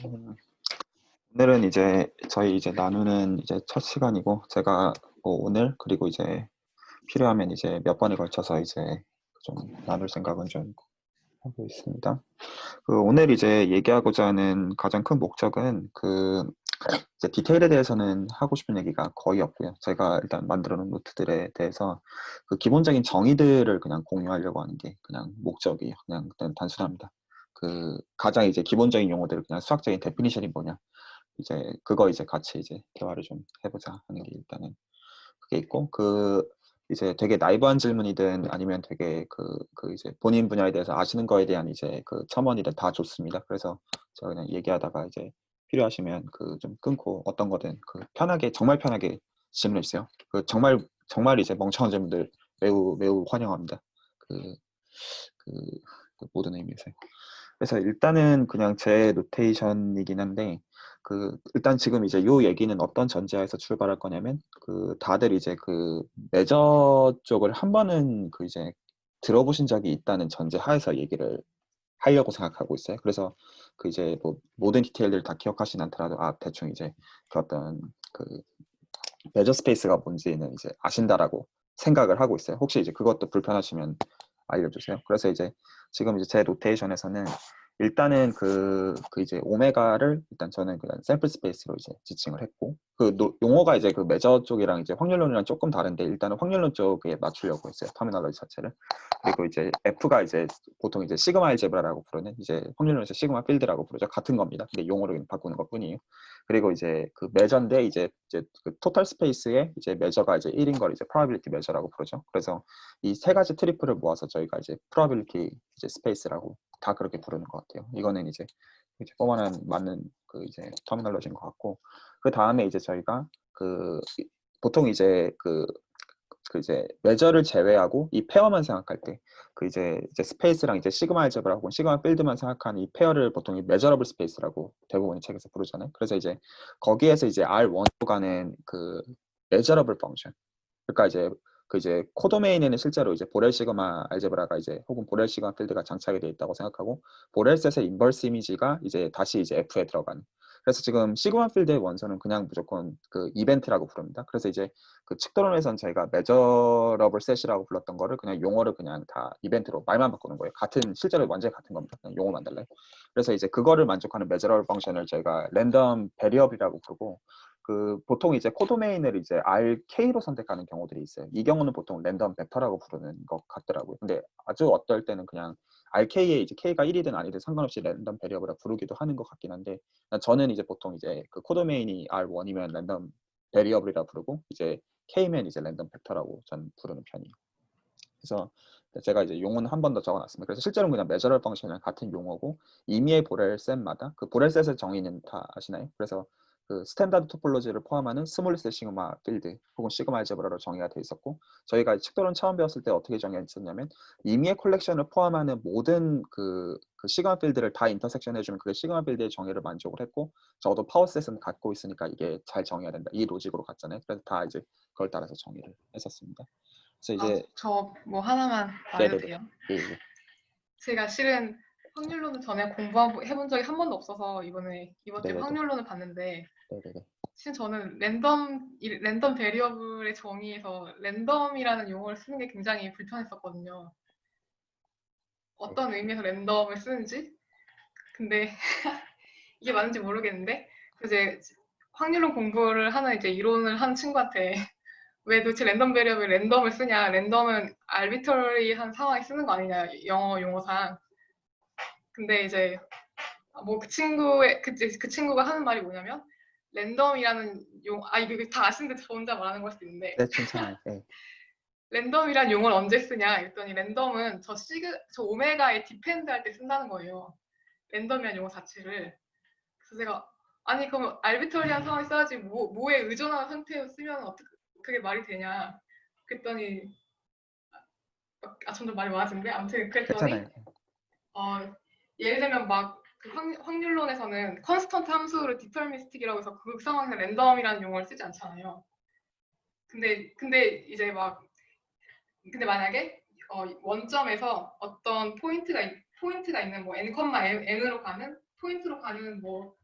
음, 오늘은 이제 저희 이제 나누는 이제 첫 시간이고 제가 뭐 오늘 그리고 이제 필요하면 이제 몇 번에 걸쳐서 이제 좀 나눌 생각은 좀 하고 있습니다. 오늘 이제 얘기하고자 하는 가장 큰 목적은 이제 디테일에 대해서는 하고 싶은 얘기가 거의 없고요. 제가 일단 만들어 놓은 노트들에 대해서 그 기본적인 정의들을 그냥 공유하려고 하는 게 그냥 목적이에요. 그냥 일단 단순합니다. 가장 이제 기본적인 용어들 그냥 수학적인 데피니션이 뭐냐 이제 그거 이제 같이 이제 대화를 좀 해보자 하는 게 일단은 그게 있고 이제 되게 나이브한 질문이든 아니면 되게 이제 본인 분야에 대해서 아시는 거에 대한 이제 첨언이든 다 좋습니다. 그래서 제가 그냥 얘기하다가 이제 필요하시면 좀 끊고 어떤 거든 편하게 정말 편하게 질문해 주세요. 정말 이제 멍청한 질문들 매우 매우 환영합니다. 그, 그, 그 모든 의미에서. 그래서 일단은 그냥 제 노테이션이긴 한데 일단 지금 이제 요 얘기는 어떤 전제하에서 출발할 거냐면 다들 이제 매저 쪽을 한 번은 이제 들어보신 적이 있다는 전제하에서 얘기를 하려고 생각하고 있어요. 그래서 이제 뭐 모든 디테일들을 다 기억하진 않더라도 대충 이제 어떤 그 매저 스페이스가 뭔지는 이제 아신다라고 생각을 하고 있어요. 혹시 이제 그것도 불편하시면 알려주세요. 그래서 이제 지금 이제 제 노테이션에서는 일단은 이제 오메가를 일단 저는 그냥 샘플 스페이스로 이제 지칭을 했고 용어가 이제 매저 쪽이랑 이제 확률론이랑 조금 다른데 일단은 확률론 쪽에 맞추려고 했어요. 터미널로지 자체를. 그리고 이제 F가 이제 보통 이제 시그마 알제브라라고 부르는 이제 확률론에서 시그마 필드라고 부르죠. 같은 겁니다. 근데 용어를 바꾸는 것뿐이에요. 그리고 이제 매저인데 이제 토탈 스페이스의 이제 매저가 이제 1인 걸 이제 프로바빌리티 매저라고 부르죠. 그래서 이 세 가지 트리플을 모아서 저희가 이제 프로바빌리티 이제 스페이스라고 다 그렇게 부르는 것 같아요. 이거는 이제 포멀한 맞는 이제 터미널로지인 것 같고 그 다음에 이제 저희가 보통 이제 이제 매저를 제외하고 이 페어만 생각할 때 이제 스페이스랑 이제 시그마 알제브라 혹은 시그마 필드만 생각하는 이 페어를 보통 이 메저러블 스페이스라고 대부분의 책에서 부르잖아요. 그래서 이제 거기에서 이제 R1로 가는 메저러블 펑션. 그러니까 이제 코도메인에는 실제로 이제 보렐 시그마 알제브라가 이제 혹은 보렐 시그마 필드가 장착이 되어 있다고 생각하고 보렐셋의 인버스 이미지가 이제 다시 이제 F에 들어가는. 그래서 지금 시그마 필드의 원소는 그냥 무조건 이벤트라고 부릅니다. 그래서 이제 측도론에선 저희가 메저러블 셋이라고 불렀던 거를 그냥 용어를 그냥 다 이벤트로 말만 바꾸는 거예요. 실제로 완전히 같은 겁니다. 그냥 용어만 달라요. 그래서 이제 그거를 만족하는 메저러블 펑션을 저희가 랜덤 베리어블이라고 부르고 보통 이제 코도메인을 이제 RK로 선택하는 경우들이 있어요. 이 경우는 보통 랜덤 벡터라고 부르는 것 같더라고요. 근데 아주 어떨 때는 그냥 RK에 이제 K가 1이든 아니든 상관없이 랜덤 베리어블이라 부르기도 하는 것 같긴 한데 저는 이제 보통 이제 코도메인이 R1이면 랜덤 베리어블이라 부르고 이제 K면 이제 랜덤 벡터라고 전 부르는 편이에요. 그래서 제가 이제 용어는 한 번 더 적어놨습니다. 그래서 실제로는 그냥 메저럴 펑션이랑 같은 용어고 임의의 보렐 셋마다 보렐 셋의 정의는 다 아시나요? 그래서 스탠다드 토폴로지를 포함하는 스몰리스 시그마 필드 혹은 시그마 알제브라로 정의가 돼 있었고 저희가 측도론 처음 배웠을 때 어떻게 정의했었냐면 임의의 콜렉션을 포함하는 모든 시그마 필드를 다 인터섹션 해주면 그게 시그마 필드의 정의를 만족을 했고 적어도 파워셋은 갖고 있으니까 이게 잘 정의해야 된다. 이 로직으로 갔잖아요. 그래서 다 이제 그걸 따라서 정의를 했었습니다. 그래서 이제 저 뭐 하나만 말해도 네네네. 돼요? 예. 제가 실은 확률론은 전에 공부해본 적이 한 번도 없어서 이번 주에 네네네. 확률론을 봤는데 네네네. 실은 저는 랜덤 베리어블의 정의에서 랜덤이라는 용어를 쓰는 게 굉장히 불편했었거든요. 어떤 의미에서 랜덤을 쓰는지. 근데 이게 맞는지 모르겠는데 이제 확률론 공부를 하는 이제 이론을 하는 친구한테 왜 도대체 랜덤 베리어블 랜덤을 쓰냐? 랜덤은 알비터리한 상황에 쓰는 거 아니냐? 영어 용어상. 근데 이제 뭐 그 친구가 하는 말이 뭐냐면 랜덤이라는 이거 다 아시는데 저 혼자 말하는 걸 수도 있는데 네, 괜찮아요. 예. 랜덤이란 용어를 언제 쓰냐 했더니 랜덤은 저 오메가에 디펜드 할 때 쓴다는 거예요. 랜덤이란 용어 자체를. 그래서 제가 아니 그럼 알비터리한 상황에 써야지 뭐에 의존한 상태로 쓰면 어떻게 그게 말이 되냐 그랬더니 점점 말이 많아지는데 아무튼 그랬더니 괜찮아요. 예를 들면 막 확률론에서는 컨스턴트 함수를 디터미니스틱이라고 해서 그 상황에서 랜덤이라는 용어를 쓰지 않잖아요. 근데 이제 근데 만약에 원점에서 어떤 포인트가 있는 뭐 n, n으로 가는 포인트로 가는 뭐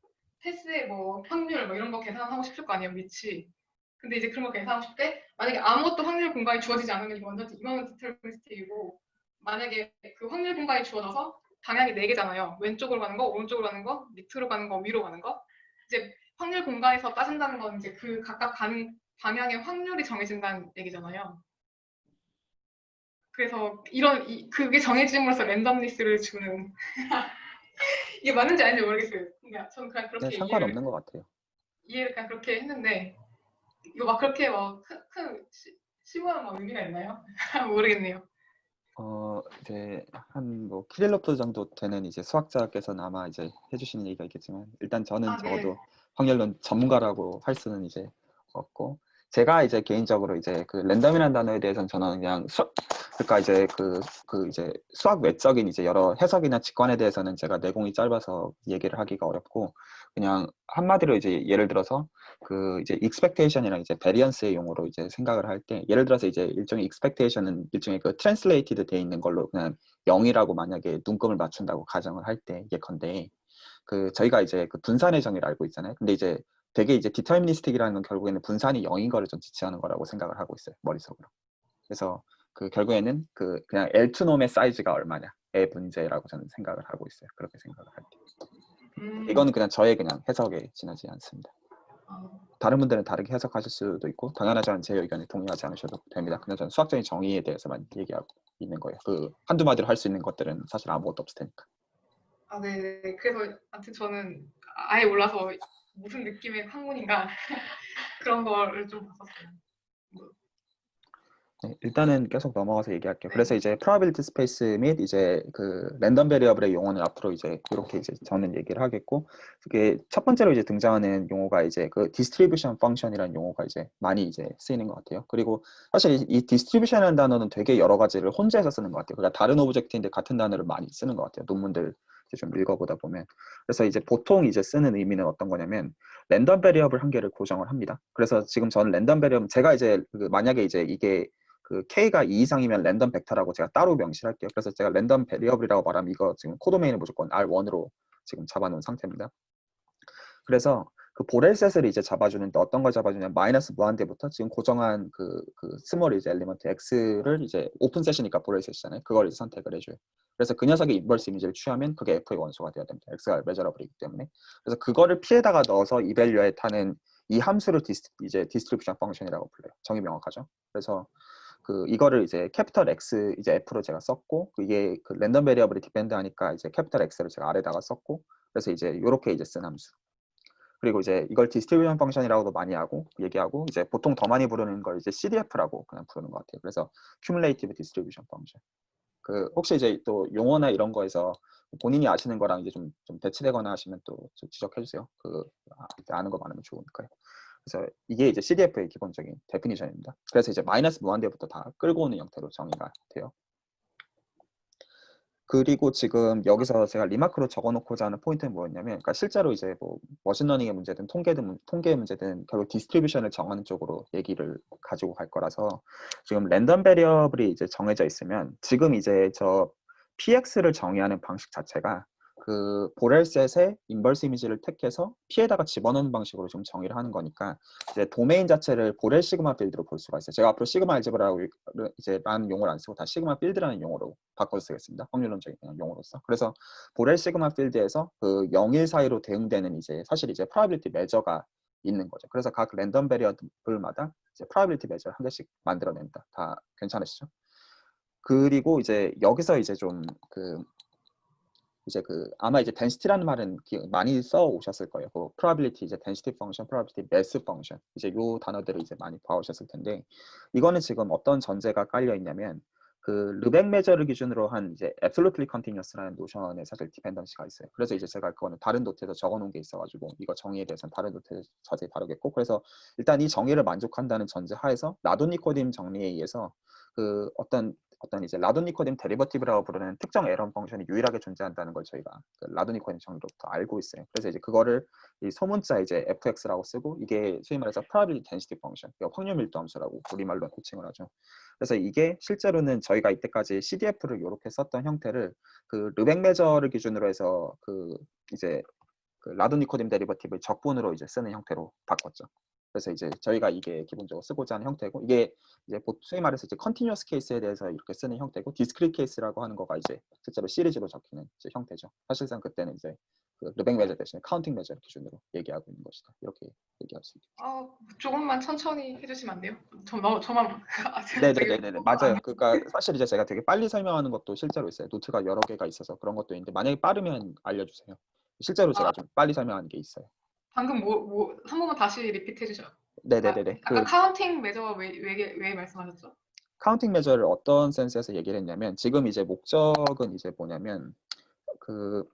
패스의 뭐 확률 뭐 이런 거 계산하고 싶을 거 아니에요, 위치. 근데 이제 그런 거 계산하고 싶을 때 만약에 아무것도 확률 공간이 주어지지 않으면 이거는 디터미니스틱이고, 만약에 그 확률 공간이 주어져서 방향이 네 개잖아요. 왼쪽으로 가는 거, 오른쪽으로 가는 거, 밑으로 가는 거, 위로 가는 거. 이제 확률 공간에서 따진다는 건 이제 그 각각 가는 방향의 확률이 정해진다는 얘기잖아요. 그래서 그게 정해짐으로써 랜덤리스를 주는 이게 맞는지 아닌지 모르겠어요. 그냥 저는 그냥 네, 그렇게 상관없는 것 같아요. 이해를 그냥 그렇게 했는데, 이거 막 그렇게 큰 심오한 뭐 의미가 있나요? 모르겠네요. 이제 한 뭐 키릴로프 정도 되는 이제 수학자께서는 아마 이제 해주시는 얘기가 있겠지만, 일단 저는 아, 네. 적어도 확률론 전문가라고 할 수는 이제 없고, 제가 이제 개인적으로 이제 그 랜덤이라는 단어에 대해서는 저는 그냥 그러니까 이제 이제 수학 외적인 이제 여러 해석이나 직관에 대해서는 제가 내공이 짧아서 얘기를 하기가 어렵고, 그냥 한마디로 이제 예를 들어서 그 이제 expectation이랑 이제 variance의 용어로 이제 생각을 할 때, 예를 들어서 이제 일종의 expectation은 일종의 그 translated 돼 있는 걸로 그냥 0이라고 만약에 눈금을 맞춘다고 가정을 할 때, 예컨대 그 저희가 이제 그 분산의 정의를 알고 있잖아요. 근데 이제 되게 이제 deterministic이라는 건 결국에는 분산이 0인 거를 좀 지칭하는 거라고 생각을 하고 있어요, 머릿속으로. 그래서 그 결국에는 그 그냥 L2놈의 사이즈가 얼마냐의 문제라고 저는 생각을 하고 있어요. 그렇게 생각을 할게요. 이거는 그냥 저의 그냥 해석에 지나지 않습니다. 다른 분들은 다르게 해석하실 수도 있고, 당연하지만 제 의견에 동의하지 않으셔도 됩니다. 그냥 저는 수학적인 정의에 대해서만 얘기하고 있는 거예요. 그 한두 마디로 할 수 있는 것들은 사실 아무것도 없을 테니까. 아, 네. 그래서 아무튼 저는 아예 몰라서 무슨 느낌의 학문인가 그런 거를 좀 봤었어요. 뭐, 네, 일단은 계속 넘어가서 얘기할게요. 네. 그래서 이제 probability space 및 이제 그 랜덤 베리어블의 용어는 앞으로 이제 이렇게 이제 저는 얘기를 하겠고, 그게 첫 번째로 이제 등장하는 용어가 이제 그 distribution function이라는 용어가 이제 많이 이제 쓰이는 것 같아요. 그리고 사실 이 distribution이라는 단어는 되게 여러 가지를 혼재해서 쓰는 것 같아요. 그러니까 다른 오브젝트인데 같은 단어를 많이 쓰는 것 같아요. 논문들 이제 좀 읽어보다 보면. 그래서 이제 보통 이제 쓰는 의미는 어떤 거냐면, 랜덤 베리어블 한 개를 고정을 합니다. 그래서 지금 저는 랜덤 베리어블, 제가 이제 그 만약에 이제 이게 그 K가 2 이상이면 랜덤 벡터라고 제가 따로 명시를 할게요. 그래서 제가 랜덤 베리어블이라고 말하면 이거 지금 코도메인을 무조건 R1으로 지금 잡아놓은 상태입니다. 그래서 그 보렐셋을 이제 잡아주는데 어떤 걸 잡아주냐면, 마이너스 무한대부터 지금 고정한 그 스몰 이제 엘리먼트 X를 이제 오픈 세션이니까 보렐셋이잖아요. 그걸 이제 선택을 해줘요. 그래서 그 녀석의 인버스 이미지를 취하면 그게 F의 원소가 되어야 됩니다. X가 메저러블이기 때문에. 그래서 그거를 피에다가 넣어서 이밸류에 타는 이 함수를 이제 디스트리뷰션 펑션이라고 불러요. 정의 명확하죠? 그래서 그 이거를 이제 캐피털 X 이제 F로 제가 썼고, 이게 그 랜덤 베리어블이 디펜드 하니까 이제 캐피털 X를 제가 아래다가 썼고, 그래서 이제 이렇게 이제 쓴 함수. 그리고 이제 이걸 디스트리뷰션 펑션이라고도 많이 하고 얘기하고, 이제 보통 더 많이 부르는 걸 이제 CDF라고 그냥 부르는 것 같아요. 그래서 Cumulative Distribution Function. 그 혹시 이제 또 용어나 이런 거에서 본인이 아시는 거랑 이제 좀 대치되거나 하시면 또 지적해 주세요. 아는 거 많으면 좋으니까요. 그래서 이게 이제 CDF의 기본적인 데피니션입니다. 그래서 이제 마이너스 무한대부터 다 끌고 오는 형태로 정의가 돼요. 그리고 지금 여기서 제가 리마크로 적어놓고자 하는 포인트는 뭐였냐면, 그러니까 실제로 이제 뭐 머신러닝의 문제든 통계의 문제든 결국 디스트리뷰션을 정하는 쪽으로 얘기를 가지고 갈 거라서, 지금 랜덤 베리어블이 이제 정해져 있으면 지금 이제 저 PX를 정의하는 방식 자체가 그 보렐셋의 인버스 이미지를 택해서 P에다가 집어넣는 방식으로 좀 정의를 하는 거니까, 이제 도메인 자체를 보렐 시그마 필드로 볼 수가 있어요. 제가 앞으로 시그마 알제브라고 이제 라는 용어를 안 쓰고 다 시그마 필드라는 용어로 바꿔서 쓰겠습니다. 확률론적인 용어로서. 그래서 보렐 시그마 필드에서 그 0일 사이로 대응되는 이제 사실 이제 프로바빌리티 메저가 있는 거죠. 그래서 각 랜덤 베리어블마다 이제 프로바빌리티 메저 한 개씩 만들어냅니다. 다 괜찮으시죠? 그리고 이제 여기서 이제 좀 이제 아마 이제 density라는 말은 많이 써 오셨을 거예요. 그 probability 이제 density function, probability mass function, 이제 요 단어들을 이제 많이 봐오셨을 텐데, 이거는 지금 어떤 전제가 깔려 있냐면, 그 르벡 메저를 기준으로 한 이제 absolutely continuous라는 노션에 사실 디펜던시가 있어요. 그래서 이제 제가 그거는 다른 노트에서 적어놓은 게 있어가지고 이거 정의에 대해서는 다른 노트에서 자세히 다루겠고, 그래서 일단 이 정의를 만족한다는 전제 하에서 라돈니코딘 정리에 의해서 그 어떤 이제 라돈니코딘 데리버티브라고 부르는 특정 에런 펑션이 유일하게 존재한다는 걸 저희가 그 라돈니코딘 정리로부터 알고 있어요. 그래서 이제 그거를 이 소문자 이제 fx라고 쓰고, 이게 소위 말해서 probability density function, 확률 밀도 함수라고 우리말로 호칭을 하죠. 그래서 이게 실제로는 저희가 이때까지 CDF를 이렇게 썼던 형태를 그 르벡 메저를 기준으로 해서 그 이제 그 라돈 니코딘 데리버티브를 적분으로 이제 쓰는 형태로 바꿨죠. 그래서 이제 저희가 이게 기본적으로 쓰고자 하는 형태고, 이게 이제 소위 말해서 이제 컨티뉴어스 케이스에 대해서 이렇게 쓰는 형태고, 디스크리트 케이스라고 하는 거가 이제 실제로 시리즈로 적히는 이제 형태죠. 사실상 그때는 이제 그 르뱅 메저 대신에 카운팅 메저 기준으로 얘기하고 있는 것이다. 이렇게 얘기할 수 있죠. 조금만 천천히 해주시면 안 돼요? 저만 되게 네네네네, 맞아요. 그러니까 사실 이제 제가 되게 빨리 설명하는 것도 실제로 있어요. 노트가 여러 개가 있어서 그런 것도 있는데, 만약에 빠르면 알려주세요. 실제로 제가 좀 빨리 설명하는 게 있어요. 방금 한 번만 다시 리피트 해주셔요. 네네네네. 아까 카운팅 매저 왜 말씀하셨죠? 카운팅 메저를 어떤 센스에서 얘기를 했냐면, 지금 이제 목적은 이제 뭐냐면, 그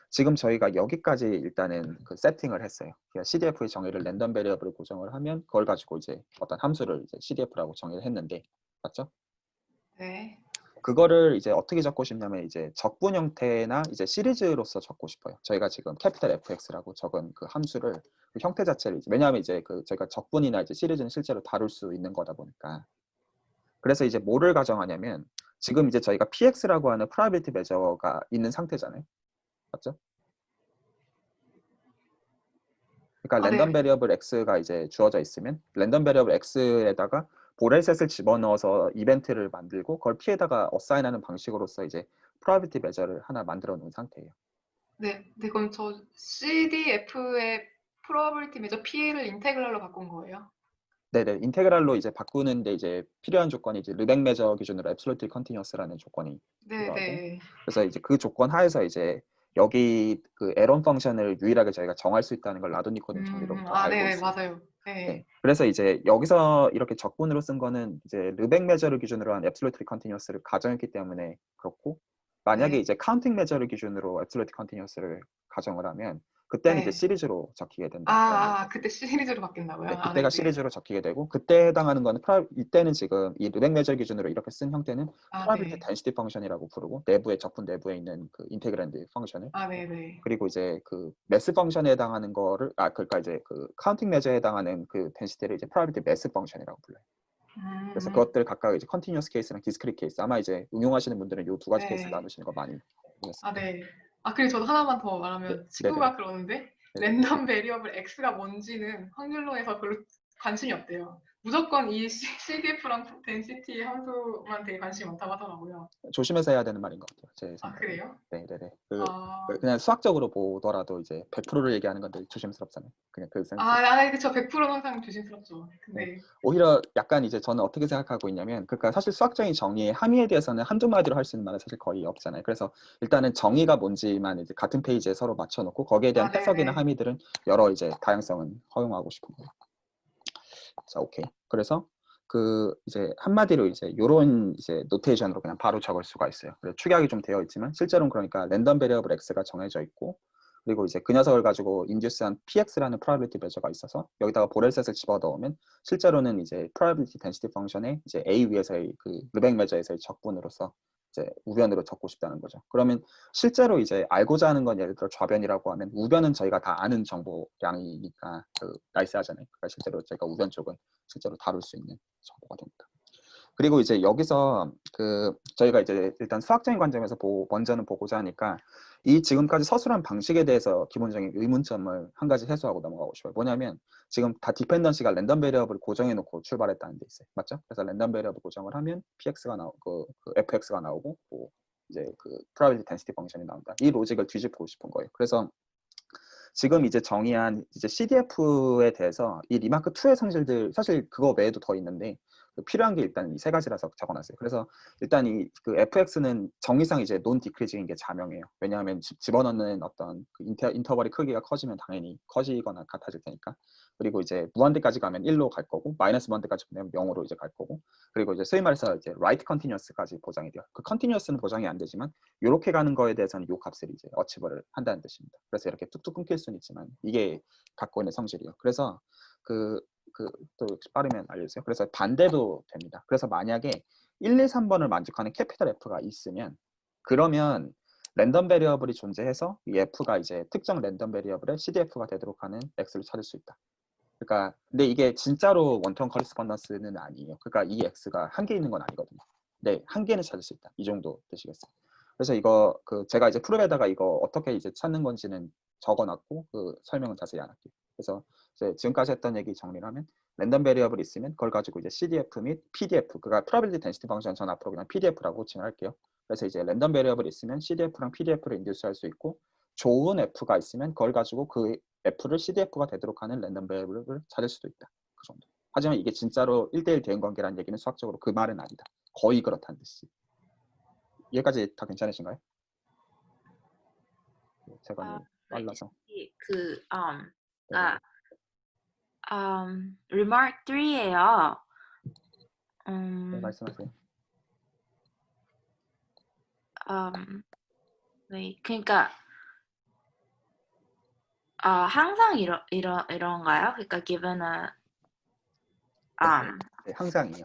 지금 저희가 여기까지 일단은 그 세팅을 했어요. 그러니까 CDF의 정의를 랜덤 베리어블을 고정을 하면 그걸 가지고 이제 어떤 함수를 이제 CDF라고 정의를 했는데, 맞죠? 네. 그거를 이제 어떻게 적고 싶냐면, 이제 적분 형태나 이제 시리즈로서 적고 싶어요. 저희가 지금 캐피탈 fx라고 적은 그 함수를, 그 형태 자체를 왜냐하면 이제 그 저희가 적분이나 이제 시리즈는 실제로 다룰 수 있는 거다 보니까. 그래서 이제 뭐를 가정하냐면, 지금 이제 저희가 px라고 하는 프로바빌리티 메저가 있는 상태잖아요. 맞죠? 그러니까 랜덤 네. 베리어블 x가 이제 주어져 있으면 랜덤 베리어블 x에다가 보렐셋을 집어넣어서 이벤트를 만들고 그걸 p에다가 어사인하는 방식으로서 이제 프로바빌리티 메저를 하나 만들어 놓은 상태예요. 네, 그럼 저 CDF의 probability measure P를 인테그랄로 바꾼 거예요? 네네, 인테그랄로 이제 바꾸는데 이제 필요한 조건이 이제 르벡 메저 기준으로 앱솔루트 컨티뉴어스라는 조건이 네, 필요하고, 네. 그래서 이제 그 조건 하에서 이제 여기 그 에런 펑션을 유일하게 저희가 정할 수 있다는 걸 라돈 니코딘 정리로부터 알고 네네, 있어요. 맞아요. 네, 네. 그래서 이제 여기서 이렇게 적분으로 쓴 거는 이제 르벡 메저를 기준으로 한 앱솔루트 컨티뉴어스를 가정했기 때문에 그렇고, 만약에 네. 이제 카운팅 메저를 기준으로 앱솔루트 컨티뉴어스를 가정을 하면 그때는 이제 네. 시리즈로 적히게 된다라는 거죠. 그때 시리즈로 바뀐다고요? 네, 그때가 네네. 시리즈로 적히게 되고, 그때 해당하는 거는 이때는 지금 이 르벡 메저 기준으로 이렇게 쓴 형태는 프로바빌리티 네. 덴시티 펑션이라고 부르고, 내부에 적분 내부에 있는 그 인테그란드 펑션을, 네네. 그리고 이제 그 매스 펑션에 해당하는 거를 그러니까 이제 그 카운팅 메저에 해당하는 그 덴시티를 이제 프로바빌리티 매스 펑션이라고 불러요. 그래서 그것들 각각 이제 컨티뉴어스 케이스랑 디스크리트 케이스, 아마 이제 응용하시는 분들은 이 두 가지 케이스를 네. 나누시는 거 많이 보셨을 거예요. 네. 그리고 저도 하나만 더 네, 말하면 네네네. 친구가 그러는데 네네. 랜덤 베리어블 X가 뭔지는 확률론에서 별로 관심이 없대요. 무조건 이 CDF랑 덴시티 함수만 되게 관심이 많다고 하더라고요. 조심해서 해야 되는 말인 것 같아요, 제 생각에. 그래요? 네네네. 아, 그냥 수학적으로 보더라도 이제 100%를 얘기하는 건데 조심스럽잖아요. 그냥 그 센스. 그쵸. 100%는 항상 조심스럽죠. 네. 근데, 오히려 약간 이제 저는 어떻게 생각하고 있냐면, 그러니까 사실 수학적인 정의의 함의에 대해서는 한두 마디로 할 수 있는 말은 사실 거의 없잖아요. 그래서 일단은 정의가 뭔지만 이제 같은 페이지에 서로 맞춰놓고 거기에 대한 해석이나 네네. 함의들은 여러 이제 다양성은 허용하고 싶은 거예요. 자, 오케이. 그래서 그 이제 한마디로 이제 요런 이제 노테이션으로 그냥 바로 적을 수가 있어요. 그래서 축약이 좀 되어 있지만 실제로는 그러니까 랜덤 베리어블 x가 정해져 있고, 그리고 이제 그 녀석을 가지고 인듀스한 px라는 프로바빌리티 메저가 있어서 여기다가 보렐셋을 집어넣으면 실제로는 이제 프로바빌리티 덴시티 펑션의 이제 a 위에서의 그 르벡 메저에서의 적분으로서 이제 우변으로 적고 싶다는 거죠. 그러면 실제로 이제 알고자 하는 건 예를 들어 좌변이라고 하면, 우변은 저희가 다 아는 정보량이니까 나이스 하잖아요. 그러니까 실제로 저희가 우변 쪽은 실제로 다룰 수 있는 정보가 됩니다. 그리고 이제 여기서 그 저희가 이제 일단 수학적인 관점에서 먼저는 보고자 하니까, 이 지금까지 서술한 방식에 대해서 기본적인 의문점을 한 가지 해소하고 넘어가고 싶어요. 뭐냐면 지금 다 디펜던시가 랜덤 베리어블을 고정해 놓고 출발했다는 데 있어요. 맞죠? 그래서 랜덤 베리어블 고정을 하면 px가 나오고 그 fx가 나오고 뭐 이제 그 프로바빌리티 덴시티 펑션이 나온다. 이 로직을 뒤집고 싶은 거예요. 그래서 지금 이제 정의한 이제 CDF에 대해서 이 리마크 2의 성질들, 사실 그거 외에도 더 있는데 필요한 게 일단 이 세 가지라서 적어놨어요. 그래서 일단 이 그 fx는 정의상 이제 논 디크리징인 게 자명해요. 왜냐하면 집어넣는 어떤 그 인터벌의 크기가 커지면 당연히 커지거나 같아질 테니까. 그리고 이제 무한대까지 가면 1로 갈 거고, 마이너스 무한대까지 보면 0으로 이제 갈 거고, 그리고 이제 소위 말해서 이제 right continuous까지 보장이 돼요. 그 continuous는 보장이 안 되지만 이렇게 가는 거에 대해서는 이 값을 이제 어치버를 한다는 뜻입니다. 그래서 이렇게 뚝뚝 끊길 수는 있지만 이게 갖고 있는 성질이에요. 그래서 또 빠르면 알려주세요. 그래서 반대도 됩니다. 그래서 만약에 1, 2, 3번을 만족하는 캐피탈 F가 있으면, 그러면 랜덤 베리어블이 존재해서 이 F가 이제 특정 랜덤 베리어블의 CDF가 되도록 하는 X를 찾을 수 있다. 그러니까 근데 이게 진짜로 원턴 커리스폰던스는 아니에요. 그러니까 이 X가 한 개 있는 건 아니거든요. 네, 한 개는 찾을 수 있다. 이 정도 되시겠어요? 그래서 이거 제가 이제 프로에다가 이거 어떻게 이제 찾는 건지는 적어놨고 그 설명은 자세히 안 할게요. 그래서 이제 지금까지 했던 얘기 정리를 하면 랜덤 베리어블이 있으면 그걸 가지고 이제 CDF 및 PDF, 그가 프로바빌리티 덴시티 펑션 전 앞으로 그냥 PDF라고 호칭을 할게요. 그래서 이제 랜덤 베리어블이 있으면 CDF랑 PDF를 인듀스 할 수 있고 좋은 F가 있으면 그걸 가지고 그 F를 CDF가 되도록 하는 랜덤 베리어블을 찾을 수도 있다. 그 정도. 하지만 이게 진짜로 1대1 대응 관계라는 얘기는 수학적으로 그 말은 아니다. 거의 그렇다는 뜻이. 여기까지 다 괜찮으신가요? 제가 아, 너무 빨라서. 그 네네네. remark 3예요. 네, 말씀하세요. 네, 그러니까 항상 이런가요? 그러니까 given a 네, 항상이요.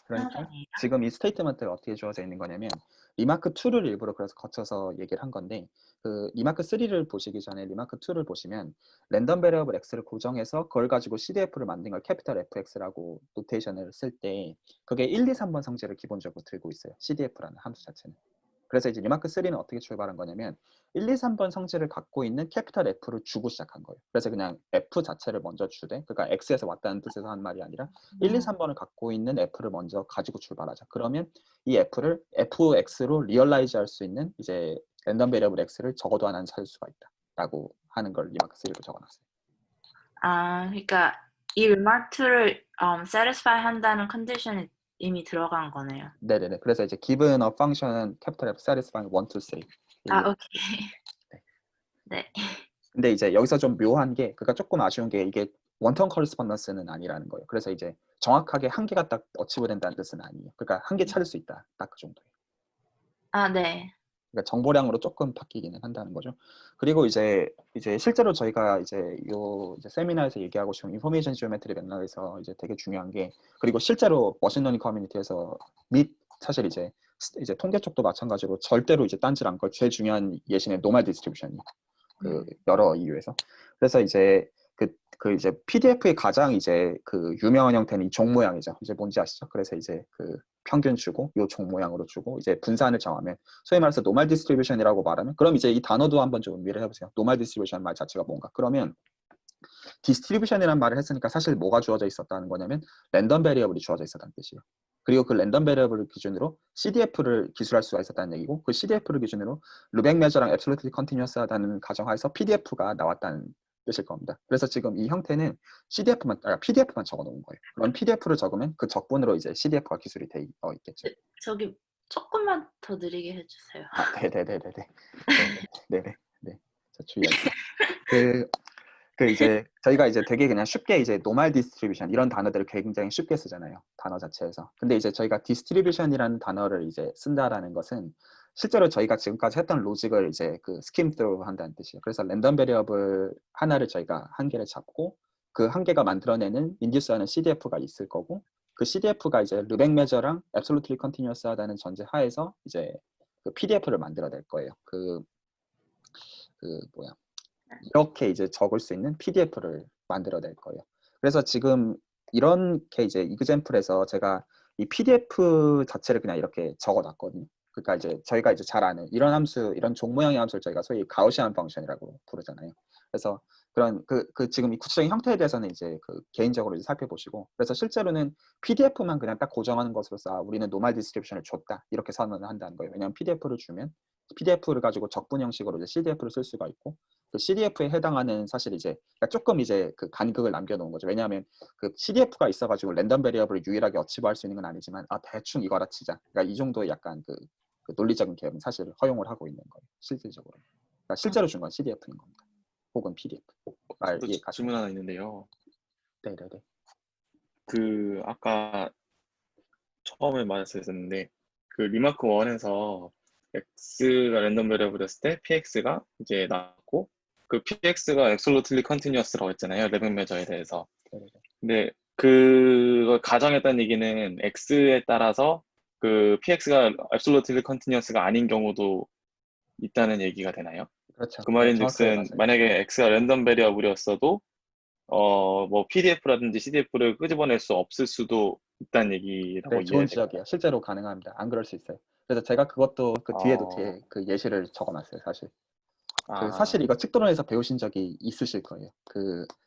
그러니까 항상이에요. 지금 이 스테이트먼트가 어떻게 주어져 있는 거냐면 리마크 2를 일부러 그래서 거쳐서 얘기를 한 건데 그 리마크 3를 보시기 전에 리마크 2를 보시면 랜덤 베리어블 x를 고정해서 그걸 가지고 CDF를 만든 걸 캐피털 fx라고 노테이션을 쓸 때 그게 1, 2, 3번 성질을 기본적으로 들고 있어요. CDF라는 함수 자체는. 그래서 이제 리마크 3는 어떻게 출발한 거냐면 1, 2, 3번 성질을 갖고 있는 캐피털 F를 주고 시작한 거예요. 그래서 그냥 F 자체를 먼저 주되, 그러니까 X에서 왔다는 뜻에서 한 말이 아니라 1, 2, 3번을 갖고 있는 F를 먼저 가지고 출발하자. 그러면 이 F를 FX로 리얼라이즈 할 수 있는 이제 랜덤 베리어블 X를 적어도 하나는 찾을 수가 있다. 라고 하는 걸 리마크 3로 적어놨어요. 그러니까 이 remark 2를 satisfy 한다는 컨디션이 이미 들어간 거네요. 네네네. 그래서 이제 given a function capital F satisfying 1 to 3. 오케이. 네. 네. 근데 이제 여기서 좀 묘한 게, 그러니까 조금 아쉬운 게 이게 원턴 커리스폰던스는 아니라는 거예요. 그래서 이제 정확하게 한 개가 딱 어치브 된다는 뜻은 아니에요. 그러니까 한 개 찾을 수 있다. 딱 그 정도예요. 네. 그러니까 정보량으로 조금 바뀌기는 한다는 거죠. 그리고 이제 실제로 저희가 이제 이제 세미나에서 얘기하고 싶은 인포메이션 지오메트리 맥락에서 이제 되게 중요한 게, 그리고 실제로 머신러닝 커뮤니티에서 및 사실 이제 통계 쪽도 마찬가지로 절대로 이제 딴지를 안 걸 제일 중요한 예시는 노멀 디스트리뷰션이 그 여러 이유에서. 그래서 이제 그 이제 PDF의 가장 이제 그 유명한 형태는 이 종 모양이죠. 이제 뭔지 아시죠? 그래서 이제 그 평균 주고 요 종 모양으로 주고 이제 분산을 정하면, 소위 말해서 노멀 디스트리뷰션이라고 말하면, 그럼 이제 이 단어도 한번 좀 의미를 해보세요. 노멀 디스트리뷰션 말 자체가 뭔가. 그러면 디스트리뷰션이란 말을 했으니까 사실 뭐가 주어져 있었다는 거냐면 랜덤 베리어블이 주어져 있었다는 뜻이에요. 그리고 그 랜덤 베리어블을 기준으로 CDF를 기술할 수가 있었다는 얘기고, 그 CDF를 기준으로 루벡 메저랑 앱솔루트리 컨티뉴어스하다는 가정하에서 PDF가 나왔다는 뜻일 겁니다. 그래서 지금 이 형태는 PDF만 적어 놓은 거예요. 그럼 PDF를 적으면 그 적분으로 이제 CDF가 기술이 돼 있겠죠. 저기 조금만 더 느리게 해주세요. 네네네네네. 네네. 네. 자, 주의할게요. 이제 저희가 이제 되게 그냥 쉽게 이제 노멀 디스트리뷰션 이런 단어들을 굉장히 쉽게 쓰잖아요. 단어 자체에서. 근데 이제 저희가 디스트리뷰션이라는 단어를 이제 쓴다라는 것은 실제로 저희가 지금까지 했던 로직을 이제 그 스kim through 한다는 뜻이에요. 그래서 랜덤 베리어블 하나를 저희가 한 개를 잡고 그 한 개가 만들어내는 인듀스하는 CDF가 있을 거고, 그 CDF가 이제 르벡 메저랑 앱솔루트리 컨티뉴어스하다는 전제 하에서 이제 그 PDF를 만들어낼 거예요. 뭐야. 이렇게 이제 적을 수 있는 PDF를 만들어낼 거예요. 그래서 지금 이렇게 이제 이그젬플에서 제가 이 PDF 자체를 그냥 이렇게 적어놨거든요. 그러니까 이제 저희가 이제 잘 아는 이런 함수, 이런 종 모양의 함수를 저희가 소위 가우시안 펑션이라고 부르잖아요. 그래서 그런 지금 이 구체적인 형태에 대해서는 이제 그 개인적으로 이제 살펴보시고, 그래서 실제로는 PDF만 그냥 딱 고정하는 것으로서 우리는 노멀 디스트리뷰션을 줬다 이렇게 선언을 한다는 거예요. 왜냐하면 PDF를 주면 PDF를 가지고 적분 형식으로 이제 CDF를 쓸 수가 있고, 그 CDF에 해당하는 사실 이제 그러니까 조금 이제 그 간극을 남겨놓은 거죠. 왜냐하면 그 CDF가 있어가지고 랜덤 베리어블을 유일하게 어치브할 수 있는 건 아니지만 대충 이거 알아치자. 그러니까 이 정도의 약간 그 논리적인 개념은 사실 허용을 하고 있는 거예요. 실질적으로. 그러니까 실제로 준 건 CDF인 겁니다. 혹은 PDF. 말 저도 이해가시죠? 질문 하나 있는데요. 네네네. 그 아까 처음에 말씀하셨는데 그 리마크 1에서 x가 랜덤 베리어블이었을 때 px가 이제 나왔고, 그 px가 absolutely continuous라고 했잖아요. 레벨 메저에 대해서. 네네네. 근데 그걸 가정했다는 얘기는 x에 따라서 그 px가 absolutely continuous가 아닌 경우도 있다는 얘기가 되나요? 그렇죠. 그 네, 정확하게 말인즉슨 맞아요. 만약에 x가 랜덤 베리어블이었어도 뭐 PDF라든지 CDF를 끄집어낼 수 없을 수도 있다는 얘기라고 네, 좋은 이해해야 될까요? 지적이에요. 실제로 가능합니다. 안 그럴 수 있어요. 그래서 제가 그것도 그 뒤에도 어, 그 예시를 적어놨어요, 사실. 그 사실 이거 측도론에서 배우신 적이 있으실 거예요.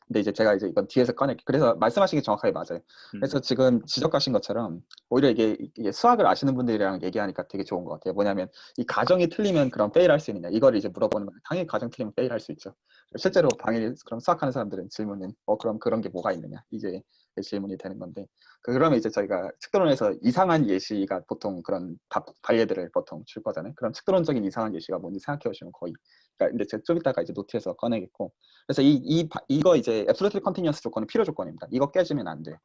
근데 이제 제가 이제 이건 뒤에서 꺼낼게요. 그래서 말씀하신 게 정확하게 맞아요. 그래서 지금 지적하신 것처럼 오히려 이게 수학을 아시는 분들이랑 얘기하니까 되게 좋은 것 같아요. 뭐냐면 이 가정이 틀리면 그럼 페일할 수 있느냐 이걸 이제 물어보는 거예요. 당연히 가정 틀리면 페일할 수 있죠. 실제로 당연히 그럼 수학하는 사람들은 질문은 그럼 그런 게 뭐가 있느냐 이제 질문이 되는 건데 그러면 이제 저희가 측도론에서 이상한 예시가 보통 그런 발예들을 보통 줄 거잖아요. 그럼 측도론적인 이상한 예시가 뭔지 생각해 보시면 거의 근데 제가 좀 이따가 이제 노트에서 꺼내겠고 그래서 이거 이제 absolutely continuous 조건은 필요 조건입니다. 이거 깨지면 안 돼요.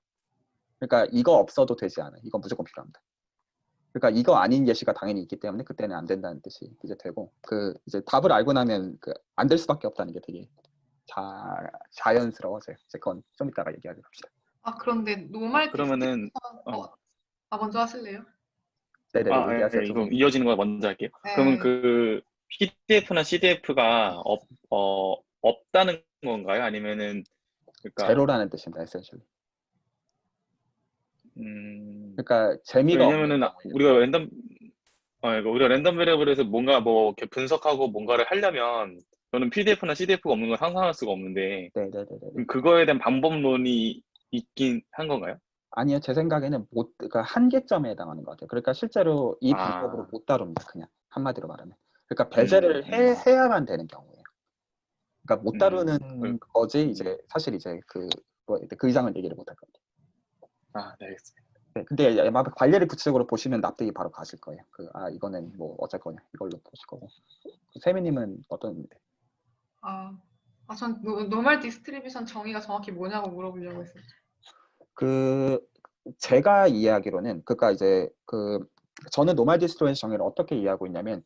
그러니까 이거 없어도 되지 않아요. 이거 무조건 필요합니다. 그러니까 이거 아닌 예시가 당연히 있기 때문에 그때는 안 된다는 뜻이 이제 되고 이제 답을 알고 나면 안 될 수밖에 없다는 게 되게 자연스러워져요. 이제 그건 좀 이따가 얘기하기로 합시다. 그런데 노멀 그러면은 먼저 하실래요? 네네 얘기하세요. 이거 이어지는 거 먼저 할게요. 네. 그러면 그 PDF나 CDF가 없다는 건가요? 아니면은 그러니까 제로라는 뜻입니다. essentially. 그러니까 재미가 왜냐면은 없는 우리가 랜덤 베리어블에서 뭔가 뭐 이렇게 분석하고 뭔가를 하려면 저는 PDF나 CDF가 없는 걸 상상할 수가 없는데 네네네. 그거에 대한 방법론이 있긴 한 건가요? 아니요, 제 생각에는 그러니까 한계점에 해당하는 것 같아요. 그러니까 실제로 이 방법으로 못 다룹니다. 그냥 한마디로 말하면. 그러니까 배제를 해야만 되는 경우예요. 그러니까 못 다루는 거지 이제 사실 이제 그 이상은 얘기를 못 할 것 같아요. 네, 알겠습니다. 네, 근데 아마 관례를 구체적으로 보시면 납득이 바로 가실 거예요. 이거는 뭐 어쩔 거냐 이걸로 보실 거고. 세미님은 어떤? 전 노멀 디스트리뷰션 정의가 정확히 뭐냐고 물어보려고 했어요. 제가 이해하기로는 그러니까 이제 저는 노멀 디스트리뷰션 정의를 어떻게 이해하고 있냐면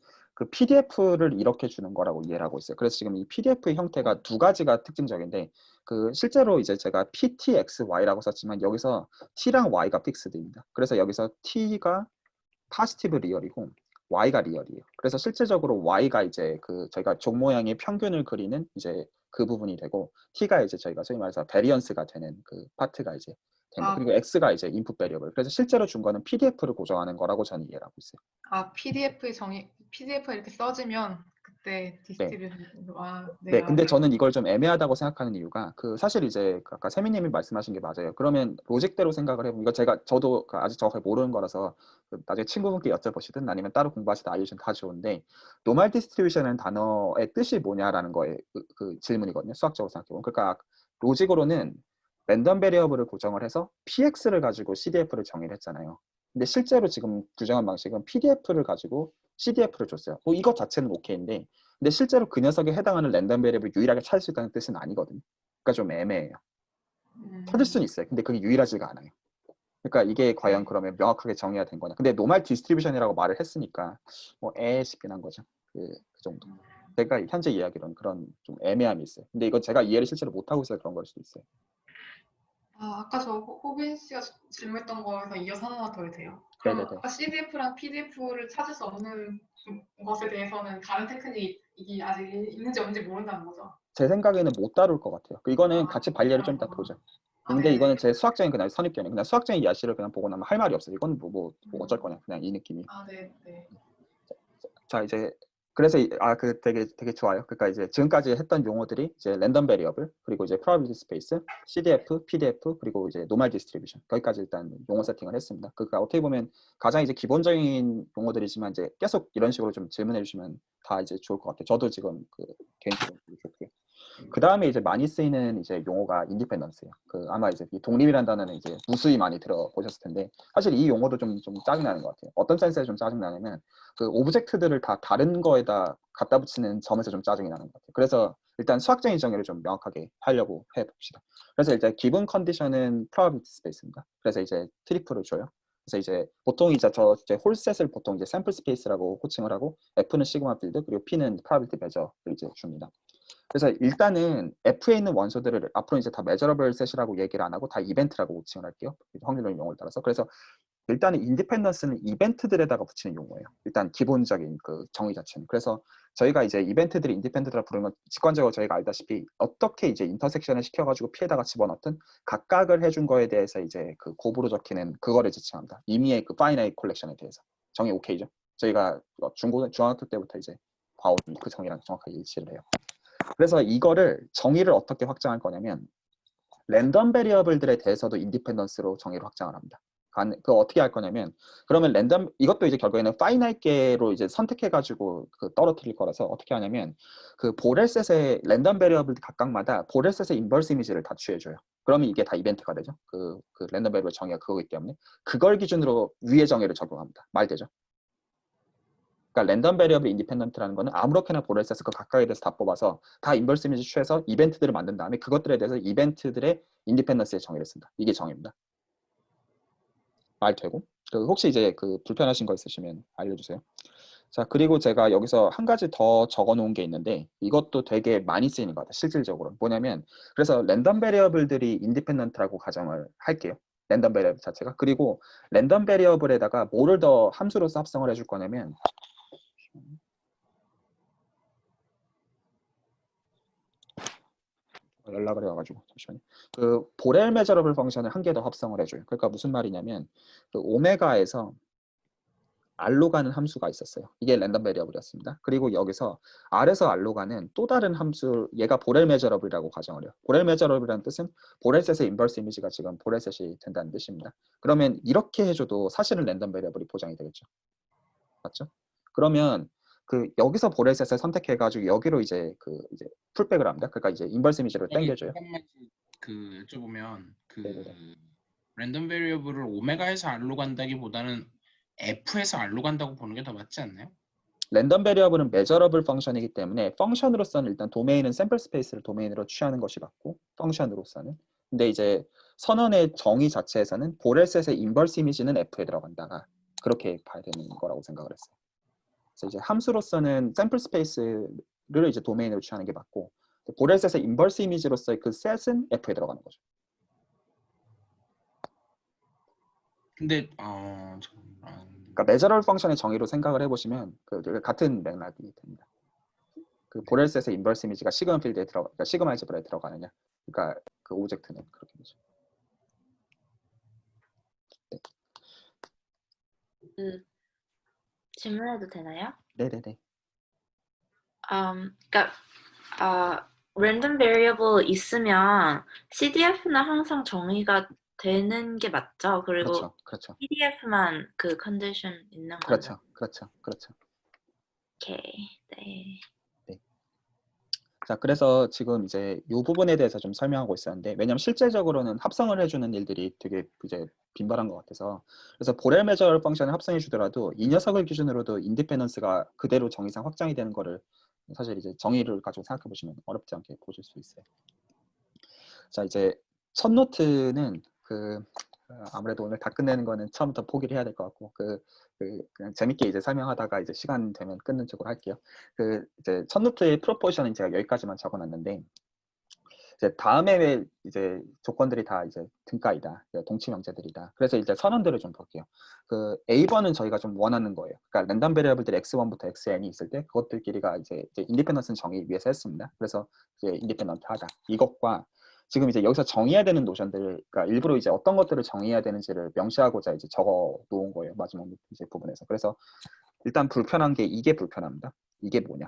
PDF를 이렇게 주는 거라고 이해를 하고 있어요. 그래서 지금 이 PDF의 형태가 두 가지가 특징적인데 실제로 이제 제가 PTXY라고 썼지만 여기서 T랑 Y가 픽스드입니다. 그래서 여기서 T가 포지티브 리얼이고 Y가 리얼이에요. 그래서 실제적으로 Y가 이제 저희가 종 모양의 평균을 그리는 이제 그 부분이 되고 T가 이제 저희가 소위 말해서 베리언스가 되는 파트가 이제 됩니다. 그리고 X가 이제 인풋 베리어블. 그래서 실제로 준 거는 PDF를 고정하는 거라고 저는 이해를 하고 있어요. PDF가 이렇게 써지면 그때 디스트리뷰션. 네, 근데 저는 이걸 좀 애매하다고 생각하는 이유가 사실 이제 아까 세미님이 말씀하신 게 맞아요. 그러면 로직대로 생각을 해보면 이거 저도 아직 정확하게 모르는 거라서 나중에 친구분께 여쭤보시든 아니면 따로 공부하시다 알려주시면 다 좋은데 노멀 디스트리뷰션이라는 단어의 뜻이 뭐냐라는 거에 그 질문이거든요. 수학적으로 생각해보면. 그러니까 로직으로는 랜덤 베리어블을 고정을 해서 PX를 가지고 CDF를 정의를 했잖아요. 근데 실제로 지금 규정한 방식은 PDF를 가지고 CDF를 줬어요. 이것 자체는 오케이인데 근데 실제로 그 녀석에 해당하는 랜덤 베리어블을 유일하게 찾을 수 있다는 뜻은 아니거든요. 그러니까 좀 애매해요. 찾을 수는 있어요. 근데 그게 유일하지가 않아요. 그러니까 이게 과연 그러면 명확하게 정의가 된 거냐. 근데 노멀 디스트리뷰션이라고 말을 했으니까 싶긴 한 거죠. 그 정도. 제가 현재 이야기로는 그런 좀 애매함이 있어요. 근데 이거 제가 이해를 실제로 못하고 있어서 그런 걸 수도 있어요. 아까 저 호빈 씨가 질문했던 거에서 이어서 하나 더 해도 돼요? 네네네. 아까 CDF랑 PDF를 찾을 수 없는 것에 대해서는 다른 테크닉이 아직 있는지 없는지 모른다는 거죠? 제 생각에는 못 다룰 것 같아요. 이거는 같이 발리를 좀 이따 보죠. 근데 네. 이거는 제 수학적인 그냥 선입견이에요. 그냥 수학적인 야시를 그냥 보고 나면 할 말이 없어요. 이건 뭐 어쩔 거냐. 그냥 이 느낌이. 네. 자 이제 그래서 되게 좋아요. 그러니까 이제 지금까지 했던 용어들이 이제 랜덤 베리어블 그리고 이제 프로바빌리티 스페이스, CDF, PDF 그리고 이제 노멀 디스트리뷰션 거기까지 일단 용어 세팅을 했습니다. 그러니까 어떻게 보면 가장 이제 기본적인 용어들이지만 이제 계속 이런 식으로 좀 질문해 주시면 다 이제 좋을 것 같아요. 저도 지금 개인적으로 좋고요. 그 다음에 이제 많이 쓰이는 이제 용어가 인디펜던스예요. 아마 이제 이 독립이라는 단어는 이제 무수히 많이 들어보셨을 텐데 사실 이 용어도 좀 짜증나는 것 같아요. 어떤 센스에 좀 짜증나냐면 오브젝트들을 다 다른 거에다 갖다 붙이는 점에서 좀 짜증이 나는 것 같아요. 그래서 일단 수학적인 정의를 좀 명확하게 하려고 해봅시다. 그래서 이제 기본 컨디션은 프로바빌리티 스페이스입니다. 그래서 이제 트리플을 줘요. 그래서 이제 보통 이제 홀셋을 보통 이제 샘플 스페이스라고 호칭을 하고 F는 시그마 필드 그리고 P는 프로바빌리티 메저를 이제 줍니다. 그래서 일단은 F에 있는 원소들을 앞으로 이제 다 메저러블 셋이라고 얘기를 안 하고 다 이벤트라고 호칭을 할게요. 확률론의 용어를 따라서. 그래서 일단은 인디펜던스는 이벤트들에다가 붙이는 용어예요. 일단 기본적인 정의 자체는. 그래서 저희가 이제 이벤트들이 인디펜던트라 부르는 건 직관적으로 저희가 알다시피 어떻게 이제 인터섹션을 시켜가지고 P에다가 집어넣든 각각을 해준 거에 대해서 이제 곱으로 적히는 그거를 지칭합니다. 임의의 파이나이트 콜렉션에 대해서. 정의 오케이죠? 저희가 중학교 때부터 이제 과오 그 정의랑 정확하게 일치를 해요. 그래서 이거를 정의를 어떻게 확장할 거냐면 랜덤 베리어블들에 대해서도 인디펜던스로 정의를 확장을 합니다. 그 어떻게 할 거냐면 그러면 랜덤 이것도 이제 결국에는 파이나이트 개로 이제 선택해가지고 그 떨어뜨릴 거라서 어떻게 하냐면 그 보렐셋의 랜덤 베리어블 각각마다 보렐셋의 인버스 이미지를 다 취해줘요. 그러면 이게 다 이벤트가 되죠. 그 랜덤 베리어블 정의가 그거기 때문에 그걸 기준으로 위의 정의를 적용합니다. 말되죠? 그러니까 랜덤 베리어블 인디펜던트라는 거는 아무렇게나 보렐셋 그 각각에 대해서 다 뽑아서 다 인버스 이미지 취해서 이벤트들을 만든 다음에 그것들에 대해서 이벤트들의 인디펜던스의 정의를 쓴다. 이게 정의입니다. 말 되고? 그 혹시 이제 그 불편하신 거 있으시면 알려주세요. 자, 그리고 제가 여기서 한 가지 더 적어 놓은 게 있는데 이것도 되게 많이 쓰이는 것 같아요. 실질적으로. 뭐냐면 그래서 랜덤 베리어블들이 인디펜던트라고 가정을 할게요. 랜덤 베리어블 자체가. 그리고 랜덤 베리어블에다가 뭐를 더 함수로서 합성을 해줄 거냐면 연락을 해와가지고 잠시만요. 그 보렐 메저러블 펑션을 한 개 더 합성을 해줘요. 그러니까 무슨 말이냐면 그 오메가에서 R로 가는 함수가 있었어요. 이게 랜덤 베리어블이었습니다. 그리고 여기서 R에서 R로 가는 또 다른 함수, 얘가 보렐 메저러블이라고 가정을 해요. 보렐 메저러블이라는 뜻은 보렐셋의 인버스 이미지가 지금 보렐셋이 된다는 뜻입니다. 그러면 이렇게 해줘도 사실은 랜덤 베리어블이 보장이 되겠죠. 맞죠? 그러면 그 여기서 보렐셋을 선택해가지고 여기로 이제 그 이제 풀백을 합니다. 그러니까 이제 인버스 이미지를 당겨줘요. 잠깐만 그 여쭤보면 그 네네네. 랜덤 베리어블을 오메가에서 R로 간다기보다는 F에서 R로 간다고 보는 게 더 맞지 않나요? 랜덤 베리어블은 메저러블 펑션이기 때문에 펑션으로서는 일단 도메인은 샘플 스페이스를 도메인으로 취하는 것이 맞고 펑션으로서는 근데 이제 선언의 정의 자체에서는 보렐셋의 인버스 이미지는 F에 들어간다가 그렇게 봐야 되는 거라고 생각을 했어요. 그래서 이제 함수로서는 샘플 스페이스를 이제 도메인으로 취하는 게 맞고 보렐셋의 인버스 이미지로서의 그 셋은 F에 들어가는 거죠. 근데 그러니까 메저러블 펑션의 정의로 생각을 해보시면 그 같은 맥락이 됩니다. 그 보렐셋의 인버스 이미지가 시그마 필드에 들어가, 그러니까 시그마 알제브라에 들어가느냐, 그러니까 그 오젝트는 그렇게 되죠. 네. 그 질문해도 되나요? 네네네. 그러니까 랜덤 베리어블 있으면 CDF는 항상 정의가 되는 게 맞죠? 그리고 그렇죠, 그렇죠, PDF만 그 컨디션 있는 거죠. 그렇죠, 그렇죠, 그렇죠. 오케이, 네. 자, 그래서 지금 이제 이 부분에 대해서 좀 설명하고 있었는데, 왜냐면 실제적으로는 합성을 해주는 일들이 되게 이제 빈발한 것 같아서, 그래서 보렐 메저 펑션을 합성해 주더라도 이 녀석을 기준으로도 인디펜던스가 그대로 정의상 확장이 되는 거를 사실 이제 정의를 가지고 생각해 보시면 어렵지 않게 보실 수 있어요. 자, 이제 첫 노트는 아무래도 오늘 다 끝내는 거는 처음부터 포기를 해야 될 것 같고 그냥 재밌게 이제 설명하다가 이제 시간 되면 끊는 쪽으로 할게요. 이제 첫 노트의 프로포션은 제가 여기까지만 적어놨는데 이제 다음에 이제 조건들이 다 이제 등가이다, 동치 명제들이다. 그래서 이제 선언들을 좀 볼게요. 그 A 번은 저희가 좀 원하는 거예요. 그러니까 랜덤 베리어블들 x1부터 xn이 있을 때 그것들끼리가 이제 인디펜던스는 정의 위해서 했습니다. 그래서 이제 인디펜던트 하다. 이것과 지금 이제 여기서 정의해야 되는 노션들, 그러니까 일부러 이제 어떤 것들을 정의해야 되는지를 명시하고자 이제 적어 놓은 거예요. 마지막 이제 부분에서. 그래서 일단 불편한 게 이게 불편합니다. 이게 뭐냐?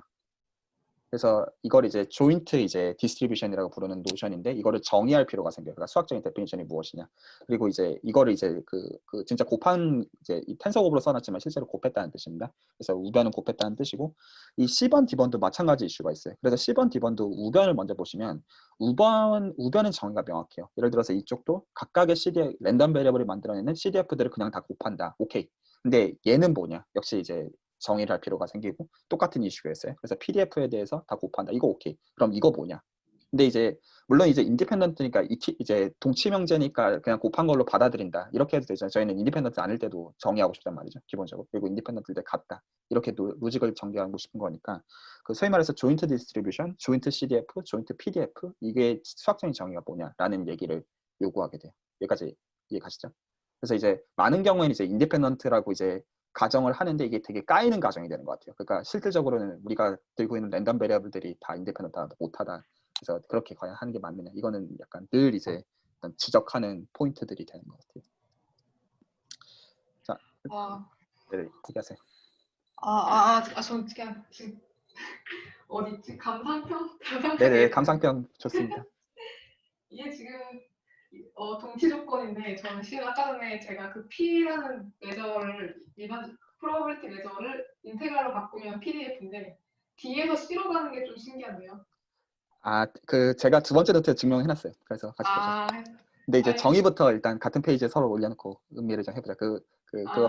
그래서 이걸 이제 조인트 이제 디스트리뷰션이라고 부르는 노션인데 이거를 정의할 필요가 생겨요. 그러니까 수학적인 데피니션이 무엇이냐. 그리고 이제 이거를 이제 그 진짜 곱한 이제 이 텐서곱으로 써놨지만 실제로 곱했다는 뜻입니다. 그래서 우변은 곱했다는 뜻이고 이 C번, D번도 마찬가지 이슈가 있어요. 그래서 C번, D번도 우변을 먼저 보시면 우변은 정의가 명확해요. 예를 들어서 이쪽도 각각의 CDF 랜덤 베리어블을 만들어내는 CDF들을 그냥 다 곱한다. 오케이. 근데 얘는 뭐냐? 역시 이제 정의를 할 필요가 생기고 똑같은 이슈였어요. 그래서 PDF에 대해서 다 곱한다. 이거 오케이. 그럼 이거 뭐냐? 근데 이제 물론 이제 인디펜던트니까 이제 동치 명제니까 그냥 곱한 걸로 받아들인다. 이렇게 해도 되죠. 저희는 인디펜던트 아닐 때도 정의하고 싶단 말이죠. 기본적으로. 그리고 인디펜던트일 때 같다. 이렇게 로직을 전개하고 싶은 거니까 그 소위 말해서 조인트 디스트리뷰션, 조인트 CDF, 조인트 PDF 이게 수학적인 정의가 뭐냐라는 얘기를 요구하게 돼요. 여기까지 이해 가시죠? 그래서 이제 많은 경우에는 이제 인디펜던트라고 이제 가정을 하는데 이게 되게 까이는 가정이 되는 것 같아요. 그러니까 실질적으로는 우리가 들고 있는 랜덤 베리어블들이 다 인디펜던트하다 못하다. 그래서 그렇게 과연 하는 게 맞느냐. 이거는 약간 늘 이제 지적하는 포인트들이 되는 것 같아요. 자, 아, 네, 얘기하세요. 전 그냥 지금 어디 있지? 감상평? 감상평 네네, 감상평 좋습니다. 이게 지금 동치 조건인데 저는 실은 아까 전에 제가 그 P라는 메저를 일반 프로버빌티 메저를 인테그랄로 바꾸면 PDF인데 D에서 C로 가는 게 좀 신기한데요. 아, 그 제가 두 번째 노트에 증명해놨어요. 그래서 같이 보죠. 아, 근데 이제 아니, 정의부터 일단 같은 페이지에 서로 올려놓고 음미를 좀 해보자. 그거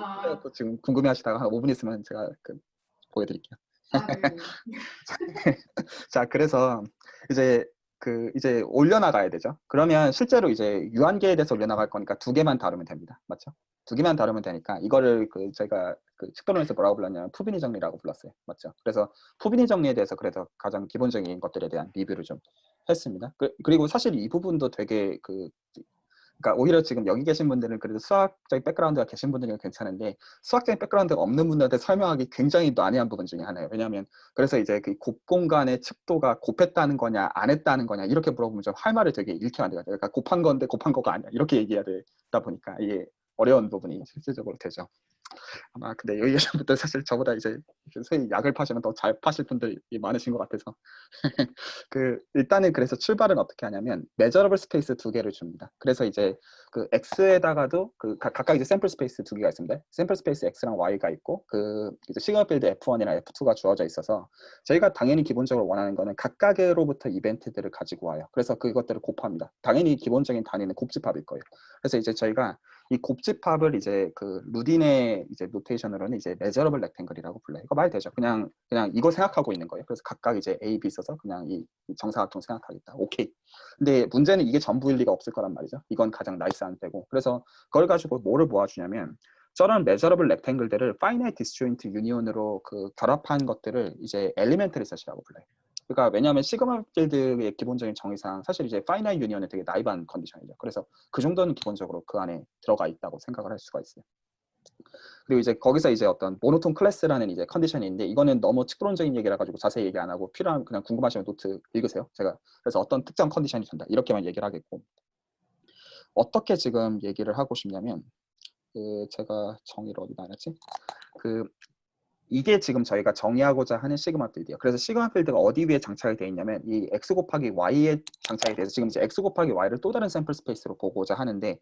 아, 지금 궁금해하시다가 한 5분 있으면 제가 보여드릴게요. 네네. 자, 그래서 이제 올려나가야 되죠. 그러면 실제로 이제 유한계에 대해서 올려나갈 거니까 두 개만 다루면 됩니다. 맞죠? 두 개만 다루면 되니까 이거를 제가 식도론에서 뭐라고 불렀냐면 푸비니 정리라고 불렀어요. 맞죠? 그래서 푸비니 정리에 대해서 그래서 가장 기본적인 것들에 대한 리뷰를 좀 했습니다. 그리고 사실 이 부분도 되게 그러니까 오히려 지금 여기 계신 분들은 그래도 수학적인 백그라운드가 계신 분들은 괜찮은데 수학적인 백그라운드가 없는 분들한테 설명하기 굉장히 난해한 부분 중에 하나예요. 왜냐하면 그래서 이제 그 곱 공간의 측도가 곱했다는 거냐 안 했다는 거냐 이렇게 물어보면 좀 할 말을 되게 잃게 만들어요. 그러니까 곱한 건데 곱한 거가 아니야 이렇게 얘기해야 되다 보니까 이게 어려운 부분이 실질적으로 되죠. 아마 근데 여기 계신 분들 사실 저보다 이제 소위 약을 파시면 더 잘 파실 분들이 많으신 것 같아서 일단은 그래서 출발은 어떻게 하냐면 measurable 스페이스 두 개를 줍니다. 그래서 이제 그 x에다가도 각각 이제 샘플 스페이스 두 개가 있습니다. 샘플 스페이스 x랑 y가 있고 이제 시그마 필드 f1이랑 f2가 주어져 있어서 저희가 당연히 기본적으로 원하는 거는 각각으로부터 이벤트들을 가지고 와요. 그래서 그것들을 곱합니다. 당연히 기본적인 단위는 곱집합일 거예요. 그래서 이제 저희가 이 곱집합을 이제 루딘의 이제 노테이션으로는 이제 measurable rectangle이라고 불러요. 이거 말 되죠? 그냥 이거 생각하고 있는 거예요. 그래서 각각 이제 A, B 써서 그냥 이 정사각형 생각하겠다. 오케이. 근데 문제는 이게 전부일 리가 없을 거란 말이죠. 이건 가장 나이스한 때고. 그래서 그걸 가지고 뭐를 모아주냐면 저런 measurable rectangle들을 finite disjoint union으로 결합한 것들을 이제 elementary set이라고 불러요. 그러니까 왜냐하면 시그마 필드의 기본적인 정의상 사실 이제 파이나이트 유니언은 되게 나이브한 컨디션이죠. 그래서 그 정도는 기본적으로 그 안에 들어가 있다고 생각을 할 수가 있어요. 그리고 이제 거기서 이제 어떤 모노톤 클래스라는 이제 컨디션이 있는데 이거는 너무 측론적인 얘기라 가지고 자세히 얘기 안 하고 필요하면 그냥 궁금하시면 노트 읽으세요. 제가 그래서 어떤 특정 컨디션이 된다 이렇게만 얘기를 하겠고 어떻게 지금 얘기를 하고 싶냐면 제가 정의를 어디다 놨지? 이게 지금 저희가 정의하고자 하는 시그마 필드예요. 그래서 시그마 필드가 어디 위에 장착이 되어 있냐면 이 x 곱하기 y에 장착이 돼서 지금 이제 x 곱하기 y를 또 다른 샘플 스페이스로 보고자 하는데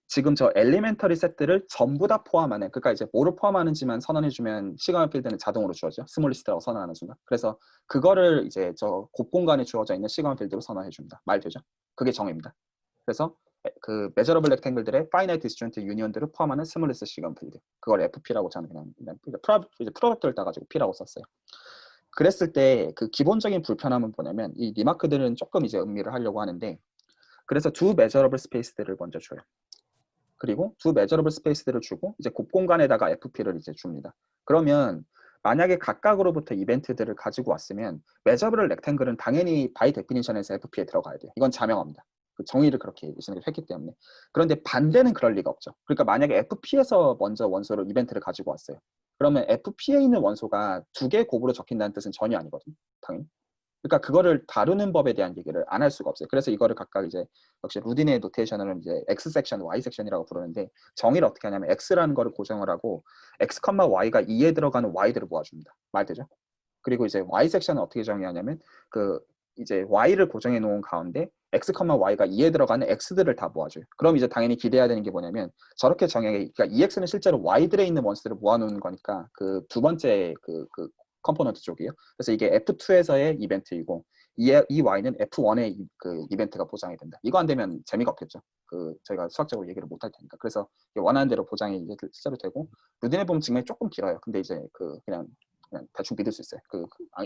지금 저 엘리멘터리 셋들을 전부 다 포함하는 그러니까 이제 뭐를 포함하는지만 선언해주면 시그마 필드는 자동으로 주어져 스몰리스트라고 선언하는 순간 그래서 그거를 이제 저 곱 공간에 주어져 있는 시그마 필드로 선언해줍니다. 말 되죠? 그게 정의입니다. 그래서 그 measurable rectangle들의 finite disjoint union들을 포함하는 스몰리스트 시그마 필드 그걸 FP라고 저는 그냥 이제 프로덕트를 따가지고 P라고 썼어요. 그랬을 때 그 기본적인 불편함은 뭐냐면 이 리마크들은 조금 이제 음미를 하려고 하는데 그래서 두 measurable space들을 먼저 줘요. 그리고 두 measurable space들을 주고 이제 곱 공간에다가 FP를 이제 줍니다. 그러면 만약에 각각으로부터 이벤트들을 가지고 왔으면 measurable rectangle은 당연히 by definition에서 FP에 들어가야 돼요. 이건 자명합니다. 그 정의를 그렇게 했기 때문에. 그런데 반대는 그럴 리가 없죠. 그러니까 만약에 FP에서 먼저 원소로 이벤트를 가지고 왔어요. 그러면 FP에 있는 원소가 두 개의 곱으로 적힌다는 뜻은 전혀 아니거든요. 당연히. 그러니까 그거를 다루는 법에 대한 얘기를 안 할 수가 없어요. 그래서 이거를 각각 이제 역시 루딘의 노테이션을 이제 X 섹션, Y 섹션이라고 부르는데 정의를 어떻게 하냐면 X라는 거를 고정을 하고 X, Y가 2에 들어가는 Y들을 모아줍니다. 말 되죠? 그리고 이제 Y 섹션은 어떻게 정의하냐면 이제 Y를 고정해 놓은 가운데 X, Y가 2에 들어가는 X들을 다 모아줘요. 그럼 이제 당연히 기대해야 되는 게 뭐냐면 저렇게 그러니까 EX는 실제로 Y들에 있는 원수들을 모아놓는 거니까 그 두 번째 컴포넌트 쪽이에요. 그래서 이게 F2에서의 이벤트이고 이 Y는 F1의 이벤트가 보장이 된다. 이거 안 되면 재미가 없겠죠. 저희가 수학적으로 얘기를 못 할 테니까. 그래서 원하는 대로 보장이 이제 실제로 되고 루딘에 보면 증명이 조금 길어요. 근데 이제 그냥 대충 믿을 수 있어요.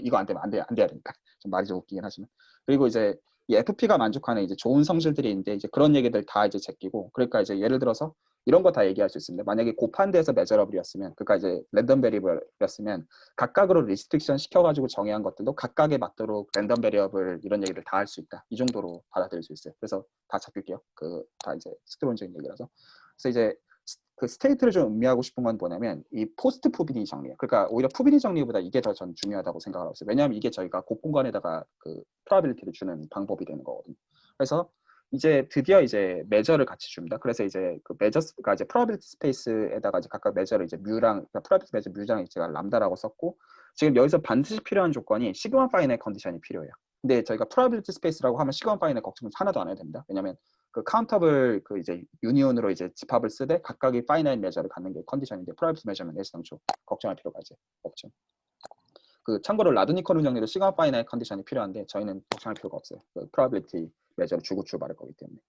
이거 안 되면 안 돼야 되니까. 좀 말이 좀 웃기긴 하지만. 그리고 이제 이 FP가 만족하는 이제 좋은 성질들이 있는데 이제 그런 얘기들 다 이제 제끼고 그러니까 이제 예를 들어서 이런 거 다 얘기할 수 있습니다. 만약에 곱한 데에서 measurable이었으면 그러니까 이제 랜덤 베리어블이었으면 각각으로 리스트릭션 시켜가지고 정의한 것들도 각각에 맞도록 랜덤 베리어블 이런 얘기를 다 할 수 있다. 이 정도로 받아들일 수 있어요. 그래서 다 잡힐게요. 다 이제 스트론적인 얘기라서. 그래서 이제 그 스테이트를 좀 의미하고 싶은 건 뭐냐면 이 포스트 푸비니 정리예요. 그러니까 오히려 푸비니 정리보다 이게 더 전 중요하다고 생각을 하고 있어요. 왜냐하면 이게 저희가 곱 공간에다가 프로바빌리티를 주는 방법이 되는 거거든요. 그래서 이제 드디어 이제 매저를 같이 줍니다. 그래서 이제 그 매저가 이제 프로바빌리티 스페이스에다가 이제 각각 매저를 이제 뮤랑 그러니까 프로바빌리티 매저 뮤랑 제가 람다라고 썼고 지금 여기서 반드시 필요한 조건이 시그마 파이널 컨디션이 필요해요. 근데 저희가 프로바빌리티 스페이스라고 하면 시그마 파이널 걱정 하나도 안 해도 됩니다. 왜냐면 그 카운터블 그 이제 유니온으로 이제 집합을 쓰되 각각의 파이널 매저를 갖는 게 컨디션인데 프로바빌리티 매저면 애시당초 걱정할 필요가 이제 없죠. 그 참고로 라드니커론 정리도 시그마 파이널 컨디션이 필요한데 저희는 걱정할 필요가 없어요. 그 프로바빌리티 매저를 주고 출발할 거기 때문에.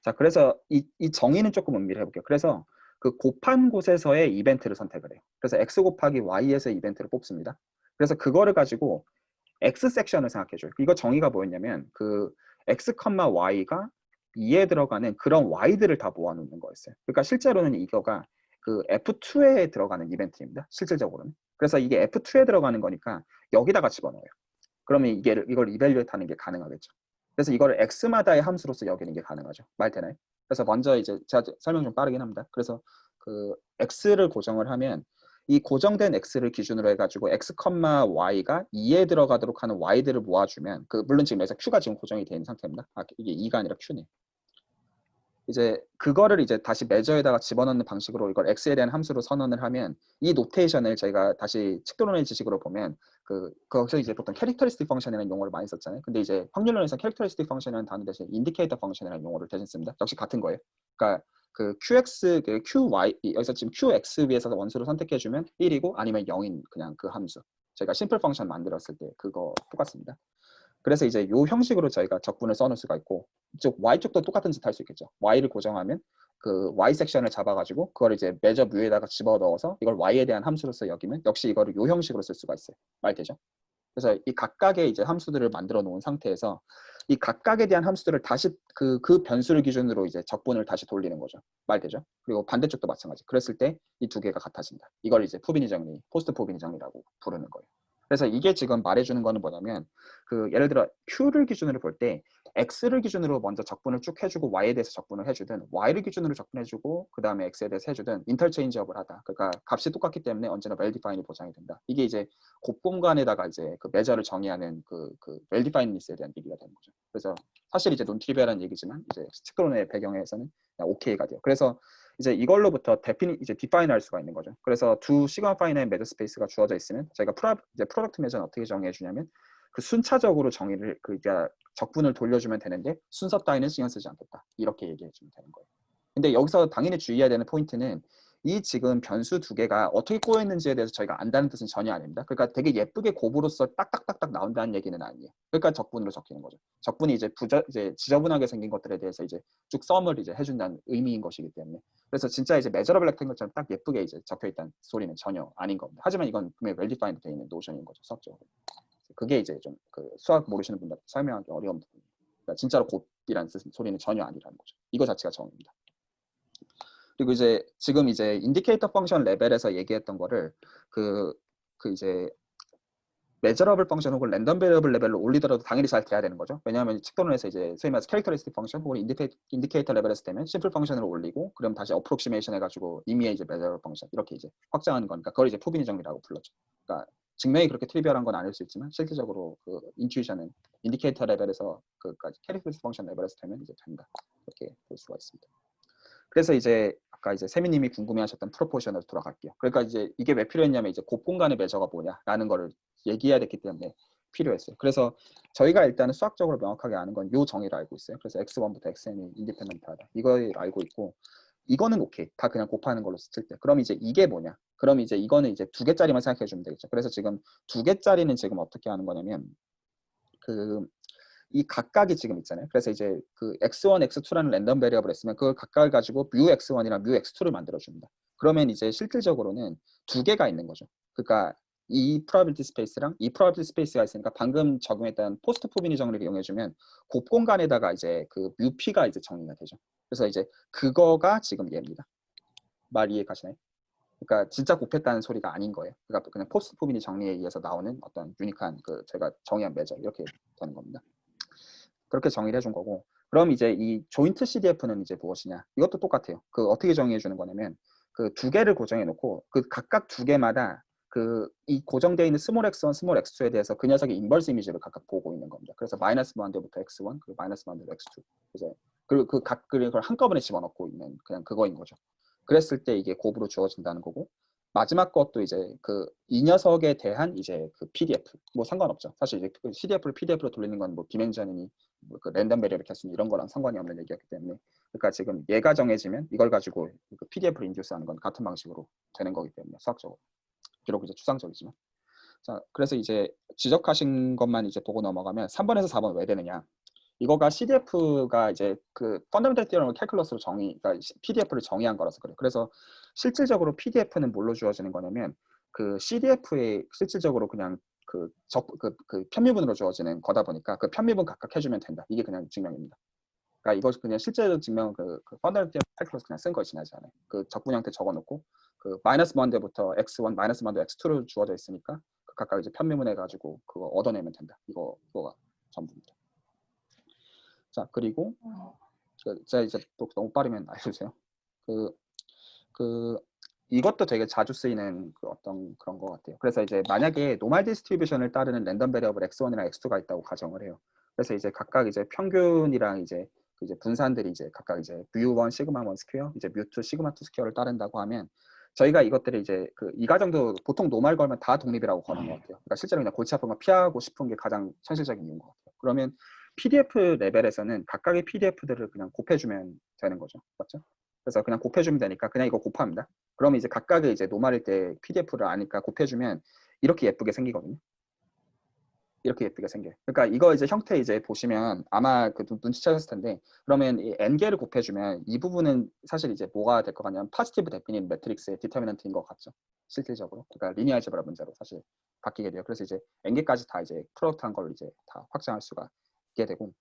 자, 그래서 이 정의는 조금 음미를 해볼게요. 그래서 그 곱한 곳에서의 이벤트를 선택을 해요. 그래서 x 곱하기 y에서 이벤트를 뽑습니다. 그래서 그거를 가지고 x 섹션을 생각해줘요. 이거 정의가 뭐였냐면 그 x, y가 2에 들어가는 그런 y들을 다 모아놓는 거였어요. 그러니까 실제로는 이거가 그 F2에 들어가는 이벤트입니다. 실질적으로는. 그래서 이게 F2에 들어가는 거니까 여기다가 집어넣어요. 그러면 이걸 이밸류에이트 하는 게 가능하겠죠. 그래서 이걸 x마다의 함수로서 여기는 게 가능하죠. 말 되나요? 그래서 먼저 이제 제가 설명 좀 빠르긴 합니다. 그래서 그 x를 고정을 하면 이 고정된 x를 기준으로 해가지고 x, y가 2에 들어가도록 하는 y들을 모아주면 그 물론 지금 여기서 q가 지금 고정이 되어 있는 상태입니다. 이게 2가 아니라 q네. 이제 그거를 이제 다시 매저에다가 집어넣는 방식으로 이걸 x에 대한 함수로 선언을 하면 이 노테이션을 저희가 다시 측도론의 지식으로 보면 거기서 이제 보통 캐릭터리스틱 펑션이라는 용어를 많이 썼잖아요. 근데 이제 확률론에서 캐릭터리스틱 펑션이라는 단어 대신 인디케이터 펑션이라는 용어를 대신 씁니다. 역시 같은 거예요. 그러니까 그 qx, 그 qy 여기서 지금 qx 위에서 원수를 선택해주면 1이고 아니면 0인 그냥 그 함수. 저희가 심플 펑션 만들었을 때 그거 똑같습니다. 그래서 이제 이 형식으로 저희가 적분을 써놓을 수가 있고 이쪽 y쪽도 똑같은 짓 할 수 있겠죠. y를 고정하면 그 y 섹션을 잡아가지고 그걸 이제 매저 뮤에다가 집어넣어서 이걸 y에 대한 함수로서 여기면 역시 이거를 이 형식으로 쓸 수가 있어요. 말 되죠? 그래서 이 각각의 이제 함수들을 만들어 놓은 상태에서 이 각각에 대한 함수들을 다시 그 변수를 기준으로 이제 적분을 다시 돌리는 거죠. 말 되죠? 그리고 반대쪽도 마찬가지. 그랬을 때 이 두 개가 같아진다. 이걸 이제 푸비니 정리, 포스트 푸비니 정리라고 부르는 거예요. 그래서 이게 지금 말해주는 거는 뭐냐면 그 예를 들어 q를 기준으로 볼 때 x를 기준으로 먼저 적분을 쭉 해주고 y에 대해서 적분을 해주든 y를 기준으로 적분해주고 그 다음에 x에 대해서 해주든 인터체인지업을 하다. 그러니까 값이 똑같기 때문에 언제나 웰디파인이 보장이 된다. 이게 이제 곱공간에다가 이제 그 매저를 정의하는 그 웰디파인니스에 대한 얘기가 되는 거죠. 그래서 사실 이제 논트리비얼한 얘기지만 이제 스크론의 배경에서는 그냥 오케이가 돼요. 그래서 이제 이걸로부터 디파인 할 수가 있는 거죠. 그래서 두 시그마 파이널 매저 스페이스가 주어져 있으면 저희가 프로덕트 매저는 어떻게 정의해 주냐면 그 순차적으로 정의를 그러니까 적분을 돌려주면 되는데 순서 따위는 신경 쓰지 않겠다. 이렇게 얘기해 주면 되는 거예요. 근데 여기서 당연히 주의해야 되는 포인트는 이 지금 변수 두 개가 어떻게 꼬였는지에 대해서 저희가 안다는 뜻은 전혀 아닙니다. 그러니까 되게 예쁘게 곱으로서 딱딱딱딱 나온다는 얘기는 아니에요. 그러니까 적분으로 적히는 거죠. 적분이 이제 지저분하게 생긴 것들에 대해서 이제 쭉 썸을 이제 해준다는 의미인 것이기 때문에 그래서 진짜 이제 메저러블 렉탱글처럼 딱 예쁘게 이제 적혀 있다는 소리는 전혀 아닌 겁니다. 하지만 이건 분명히 웰디파인드 되어 있는 노션인 거죠. 수학적으로. 그게 이제 좀 그 수학 모르시는 분들 설명하기 어려운 부분입니다. 그러니까 진짜로 곱이라는 소리는 전혀 아니라는 거죠. 이거 자체가 정의입니다. 그리고 이제 지금 이제 인디케이터 펑션 레벨에서 얘기했던 거를 그 이제 메저러블 펑션 혹은 랜덤 베리어블 레벨로 올리더라도 당연히 잘 돼야 되는 거죠. 왜냐하면 측도론에서 이제 소위 말해서 캐릭터리스틱 펑션 혹은 인디케이터 레벨에서 되면 심플 펑션으로 올리고 그럼 다시 어프록시메이션 해가지고 이미의 이제 메저러블 펑션 이렇게 이제 확장하는 거니까 그걸 이제 푸비니 정리라고 불렀죠. 그러니까 증명이 그렇게 트리비얼한 건 아닐 수 있지만 실질적으로 그 인투이션은 인디케이터 레벨에서 그까지 캐릭터리스틱 펑션 레벨에서 되면 이제 된다. 이렇게 볼 수가 있습니다. 그래서 이제 아까 이제 세미님이 궁금해하셨던 프로포션으로 돌아갈게요. 그러니까 이제 이게 왜 필요했냐면 이제 곱공간의 매저가 뭐냐라는 거를 얘기해야 됐기 때문에 필요했어요. 그래서 저희가 일단은 수학적으로 명확하게 아는 건 요 정의를 알고 있어요. 그래서 x1부터 xn이 인디펜던트하다. 이걸 알고 있고 이거는 오케이. 다 그냥 곱하는 걸로 쓸 때. 그럼 이제 이게 뭐냐? 그럼 이제 이거는 이제 두 개짜리만 생각해 주면 되겠죠. 그래서 지금 두 개짜리는 지금 어떻게 하는 거냐면 이 각각이 지금 있잖아요. 그래서 이제 그 x1, x2라는 랜덤 베리어블을 했으면 그걸 각각을 가지고 뮤 x1이랑 뮤 x2를 만들어 줍니다. 그러면 이제 실질적으로는 두 개가 있는 거죠. 그러니까 이 프로바빌리티 스페이스랑 이 프로바빌리티 스페이스가 있으니까 방금 적용했던 포스트 푸비니 정리를 이용해주면 곱 공간에다가 이제 그 뮤 p가 이제 정리가 되죠. 그래서 이제 그거가 지금 얘입니다. 말 이해 가시나요? 그러니까 진짜 곱했다는 소리가 아닌 거예요. 그러니까 그냥 포스트 푸비니 정리에 의해서 나오는 어떤 유니크한 그 제가 정의한 매저 이렇게 되는 겁니다. 그렇게 정의를 해준 거고 그럼 이제 이 조인트 CDF는 이제 무엇이냐 이것도 똑같아요. 그 어떻게 정의해 주는 거냐면 그 두 개를 고정해 놓고 그 각각 두 개마다 그 이 고정되어 있는 스몰 x1, 스몰 x2에 대해서 그 녀석의 인버스 이미지를 각각 보고 있는 겁니다. 그래서 마이너스 반대부터 x1 그리고 마이너스 반대로 x2 그래서 그리고 그걸 한꺼번에 집어넣고 있는 그냥 그거인 거죠. 그랬을 때 이게 곱으로 주어진다는 거고, 마지막 것도 이제 이 녀석에 대한 이제 그 PDF 뭐 상관없죠. 사실 이제 그 CDF를 PDF로 돌리는 건 뭐 비мен전이니 뭐그 랜덤 베리어블 개수니 이런 거랑 상관이 없는 얘기였기 때문에, 그러니까 지금 얘가 정해지면 이걸 가지고 그 PDF를 인듀스하는 건 같은 방식으로 되는 거기 때문에 수학적으로, 비록 이제 추상적이지만. 자, 그래서 이제 지적하신 것만 이제 보고 넘어가면 3번에서 4번 왜 되느냐? 이거가 CDF가 이제 그 펀더멘탈 티어럼을 캘큘러스로 그러니까 PDF를 정의한 거라서 그래요. 그래서 실질적으로 PDF는 뭘로 주어지는 거냐면 그 CDF에 실질적으로 그냥 그 편미분으로 주어지는 거다 보니까 그 편미분 각각 해주면 된다. 이게 그냥 증명입니다. 그러니까 이것이 그냥 실제로 증명 그 펀더멘탈 티어럼 캘큘러스 그냥 쓴 거 지나지 않아요. 그 적분 형태 적어놓고 그 마이너스 1대부터 x1, 마이너스 1대 x2로 주어져 있으니까 그 각각 이제 편미분해 가지고 그거 얻어내면 된다. 이거가 전부입니다. 자, 그리고 제가 이제 또 너무 빠르면 알려주세요. 이것도 되게 자주 쓰이는 그 어떤 그런 것 같아요. 그래서 이제 만약에 노멀 디스트리뷰션을 따르는 랜덤 베리어블 x1이랑 x2가 있다고 가정을 해요. 그래서 이제 각각 이제 평균이랑 이제 분산들이 이제 각각 이제 뮤1 시그마 1 스퀘어, 이제 뮤2 시그마 2 스퀘어를 따른다고 하면 저희가 이것들을 이제 이 과정도 보통 노멀 걸면 다 독립이라고 거는 것 같아요. 그러니까 실제로 그냥 골치 아픈 거 피하고 싶은 게 가장 현실적인 이유인 것 같아요. 그러면 PDF 레벨에서는 각각의 PDF들을 그냥 곱해주면 되는 거죠. 맞죠? 그래서 그냥 곱해주면 되니까 그냥 이거 곱합니다. 그러면 이제 각각의 이제 노멀일 때 PDF를 아니까 곱해주면 이렇게 예쁘게 생기거든요. 이렇게 예쁘게 생겨요. 그러니까 이거 이제 형태 이제 보시면 아마 그 눈치채셨을 텐데, 그러면 이 n개를 곱해주면 이 부분은 사실 이제 뭐가 될 것 같냐면 파지티브 데피니트 매트릭스의 디터미넌트인 것 같죠. 실질적으로. 그러니까 리니어 알제브라 문제로 사실 바뀌게 돼요. 그래서 이제 n개까지 다 이제 프로덕트한 걸 이제 다 확장할 수가 있게 되고,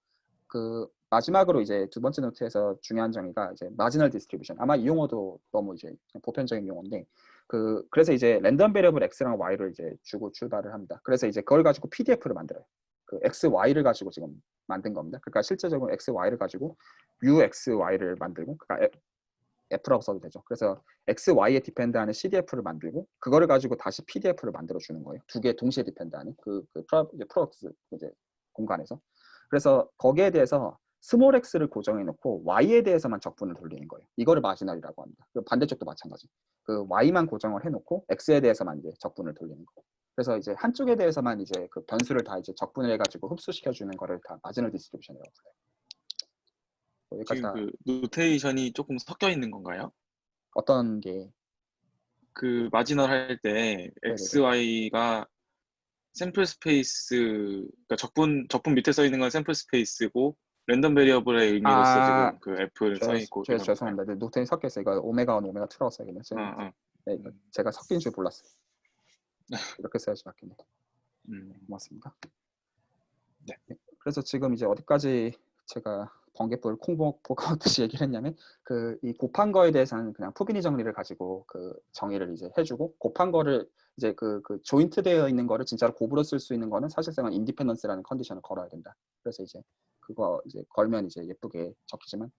그 마지막으로 이제 두 번째 노트에서 중요한 정의가 이제 마지널 디스트리뷰션. 아마 이 용어도 너무 이제 보편적인 용어인데, 그래서 이제 랜덤 베리어블 x랑 y를 이제 주고 출발을 합니다. 그래서 이제 그걸 가지고 PDF를 만들어요. 그 x, y를 가지고 지금 만든 겁니다. 그러니까 실제적으로 x, y를 가지고 x, y를 만들고, 그러니까 F라고 써도 되죠. 그래서 x, y에 디펜드하는 CDF를 만들고 그거를 가지고 다시 PDF를 만들어 주는 거예요. 두 개 동시에 디펜드하는 프로덕트 이제 공간에서. 그래서 거기에 대해서 스몰 x를 고정해 놓고 y에 대해서만 적분을 돌리는 거예요. 이거를 마지널이라고 합니다. 반대쪽도 마찬가지. 그 y만 고정을 해 놓고 x에 대해서만 이제 적분을 돌리는 거예요. 그래서 이제 한쪽에 대해서만 이제 그 변수를 다 이제 적분을 해 가지고 흡수시켜 주는 거를 다 마지널 디스트리뷰션이라고 해요. 여기까지 지금 다 그 노테이션이 조금 섞여 있는 건가요? 어떤 게 그 마지널 할 때 네네네. XY가 샘플 스페이스, 그러니까 적분 밑에 써 있는 건 샘플 스페이스고 랜덤 베리어블의 의미로서 지금 그 F를 써 있고 이런 건가요? 죄송합니다. 네, 노트에 섞였어요. 이거 오메가 1, 오메가 2라고 써야겠네요. 네, 제가 섞인 줄 몰랐어요. 이렇게 써야지 맞겠네. 고맙습니다. 네. 그래서 지금 이제 어디까지 제가 번개불 콩복 볶아듯이 얘기를 했냐면 이 곱한 거에 대해서는 그냥 푸비니 정리를 가지고 그 정의를 이제 해주고, 곱한 거를 이제 그 조인트 되어 있는 거를 진짜로 곱으로 쓸 수 있는 거는 사실상은 인디펜던스라는 컨디션을 걸어야 된다. 그래서 이제 그거 이제 걸면 이제 예쁘게 적히지만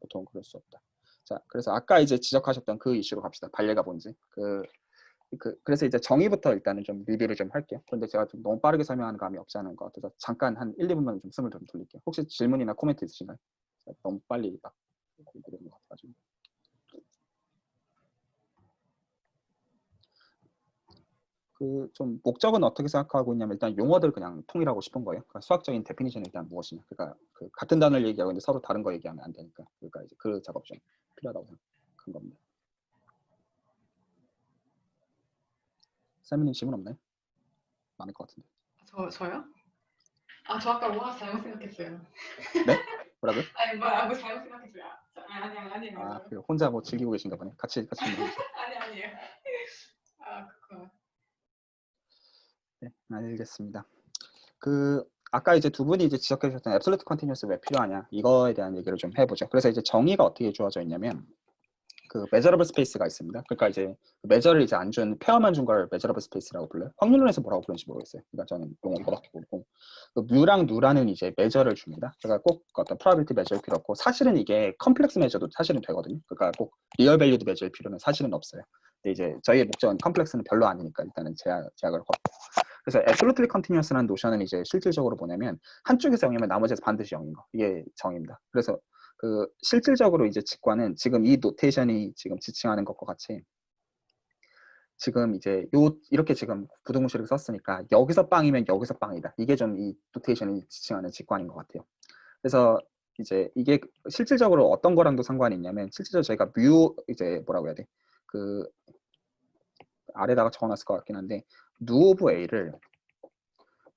보통 그럴 수 없다. 자, 그래서 아까 이제 지적하셨던 그 이슈로 갑시다. 발레가 뭔지. 그래서 이제 정의부터 일단은 좀 리뷰를 좀 할게요. 그런데 제가 좀 너무 빠르게 설명하는 감이 없지 않은 것 같아서 잠깐 한 1, 2분만 좀 숨을 좀 돌릴게요. 혹시 질문이나 코멘트 있으신가요? 제가 너무 빨리 딱 얘기하는 것 같아가지고. 좀 목적은 어떻게 생각하고 있냐면 일단 용어들 그냥 통일하고 싶은 거예요. 그러니까 수학적인 데피니션이 일단 무엇이냐. 그러니까 같은 단어를 얘기하고 있는데 서로 다른 거 얘기하면 안 되니까. 그러니까 이제 그 작업 좀 필요하다고 생각한 겁니다. 쌤님 질문 없나요? 많을 것 같은데. 저요? 저 아까 뭐 잘못 생각했어요. 네? 뭐라고요? 아니 뭐 잘못 생각했어요. 아니에요. 혼자 뭐 즐기고 계신가 보네. 같이 아니에요. 그렇구나. 네, 알겠습니다. 아까 이제 두 분이 이제 지적해 주셨던 앱솔루트 컨티뉴어스 왜 필요하냐 이거에 대한 얘기를 좀 해보죠. 그래서 이제 정의가 어떻게 주어져 있냐면 메저러블 스페이스가 있습니다. 그러니까 이제 메저를 이제 안 준 페어만 준 걸 메저러블 스페이스라고 불러요. 확률론에서 뭐라고 부르는지 모르겠어요. 그러니까 저는 용어 그밖에 모르고 뮤랑 누라는 이제 메저를 줍니다. 그러니까 꼭 어떤 프로바빌티 메저일 필요 없고, 사실은 이게 컴플렉스 메저도 사실은 되거든요. 그러니까 꼭 리얼 밸류드 메저일 필요는 사실은 없어요. 근데 이제 저희의 목적은 컴플렉스는 별로 아니니까 일단은 제약을 걸고. 그래서 absolutely continuous라는 노션은 이제 실질적으로 뭐냐면 한쪽에서 0이면 나머지에서 반드시 0인 거. 이게 정의입니다. 그래서 그 실질적으로 이제 직관은 지금 이 노테이션이 지금 지칭하는 것과 같이 지금 이제 이렇게 지금 부등호실을 썼으니까 여기서 빵이면 여기서 빵이다. 이게 좀 이 노테이션이 지칭하는 직관인 것 같아요. 그래서 이제 이게 실질적으로 어떤 거랑도 상관이 있냐면 실질적으로 저희가 이제 뭐라고 해야 돼? 그 아래다가 적어놨을 것 같긴 한데 nu of a를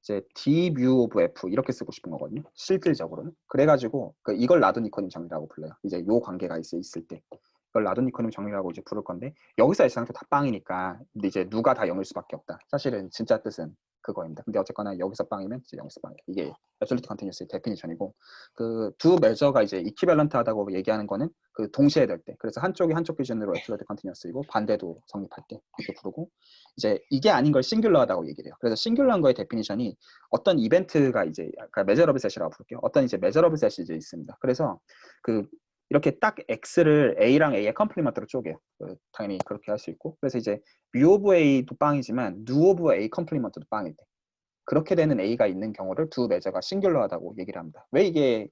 이제 d mu of f 이렇게 쓰고 싶은 거거든요. 실질적으로는. 그래가지고 이걸 라도니코님 정리라고 불러요. 이제 요 관계가 있을 때 이걸 라도니코님 정리라고 이제 부를 건데 여기서 S상표 다 빵이니까 근데 이제 누가 다 0일 수밖에 없다. 사실은 진짜 뜻은 그거입니다. 근데 어쨌거나 여기서 빵이면 이제 여기서 빵이다. 이게 absolute continuous의 데피니션이고 그 두 메저가 이제 이퀴밸런트하다고 얘기하는 거는 그 동시에 될 때. 그래서 한쪽이 한쪽 기준으로 absolute continuous이고 반대도 성립할 때 이렇게 부르고 이제 이게 아닌 걸 싱귤러하다고 얘기를 해요. 그래서 싱귤러한 거의 데피니션이 어떤 이벤트가 이제 아까 메저러블 셋이라고 부를게요. 어떤 이제 메저러블 셋이 이제 있습니다. 그래서 그 이렇게 딱 X를 A랑 A의 컴플리먼트로 쪼개요. 당연히 그렇게 할 수 있고 그래서 이제 mu of A도 빵이지만 nu of A 컴플리먼트도 빵일 때 그렇게 되는 A가 있는 경우를 두 메저가 싱귤러하다고 얘기를 합니다. 왜 이게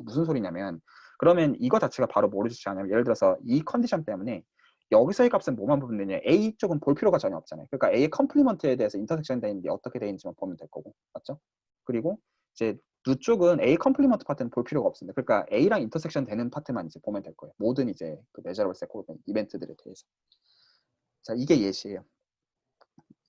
무슨 소리냐면 그러면 이거 자체가 바로 뭐를 주시하냐면 예를 들어서 이 컨디션 때문에 여기서의 값은 뭐만 보면 되냐 A 쪽은 볼 필요가 전혀 없잖아요. 그러니까 A의 컴플리먼트에 대해서 인터섹션 되는 게 어떻게 되는지만 보면 될 거고 맞죠? 그리고 이제 누 쪽은 A 컴플리먼트 파트는 볼 필요가 없습니다. 그러니까 A랑 인터섹션 되는 파트만 이제 보면 될 거예요. 모든 이제 그 메저러블 셋 이벤트들에 대해서. 자, 이게 예시예요.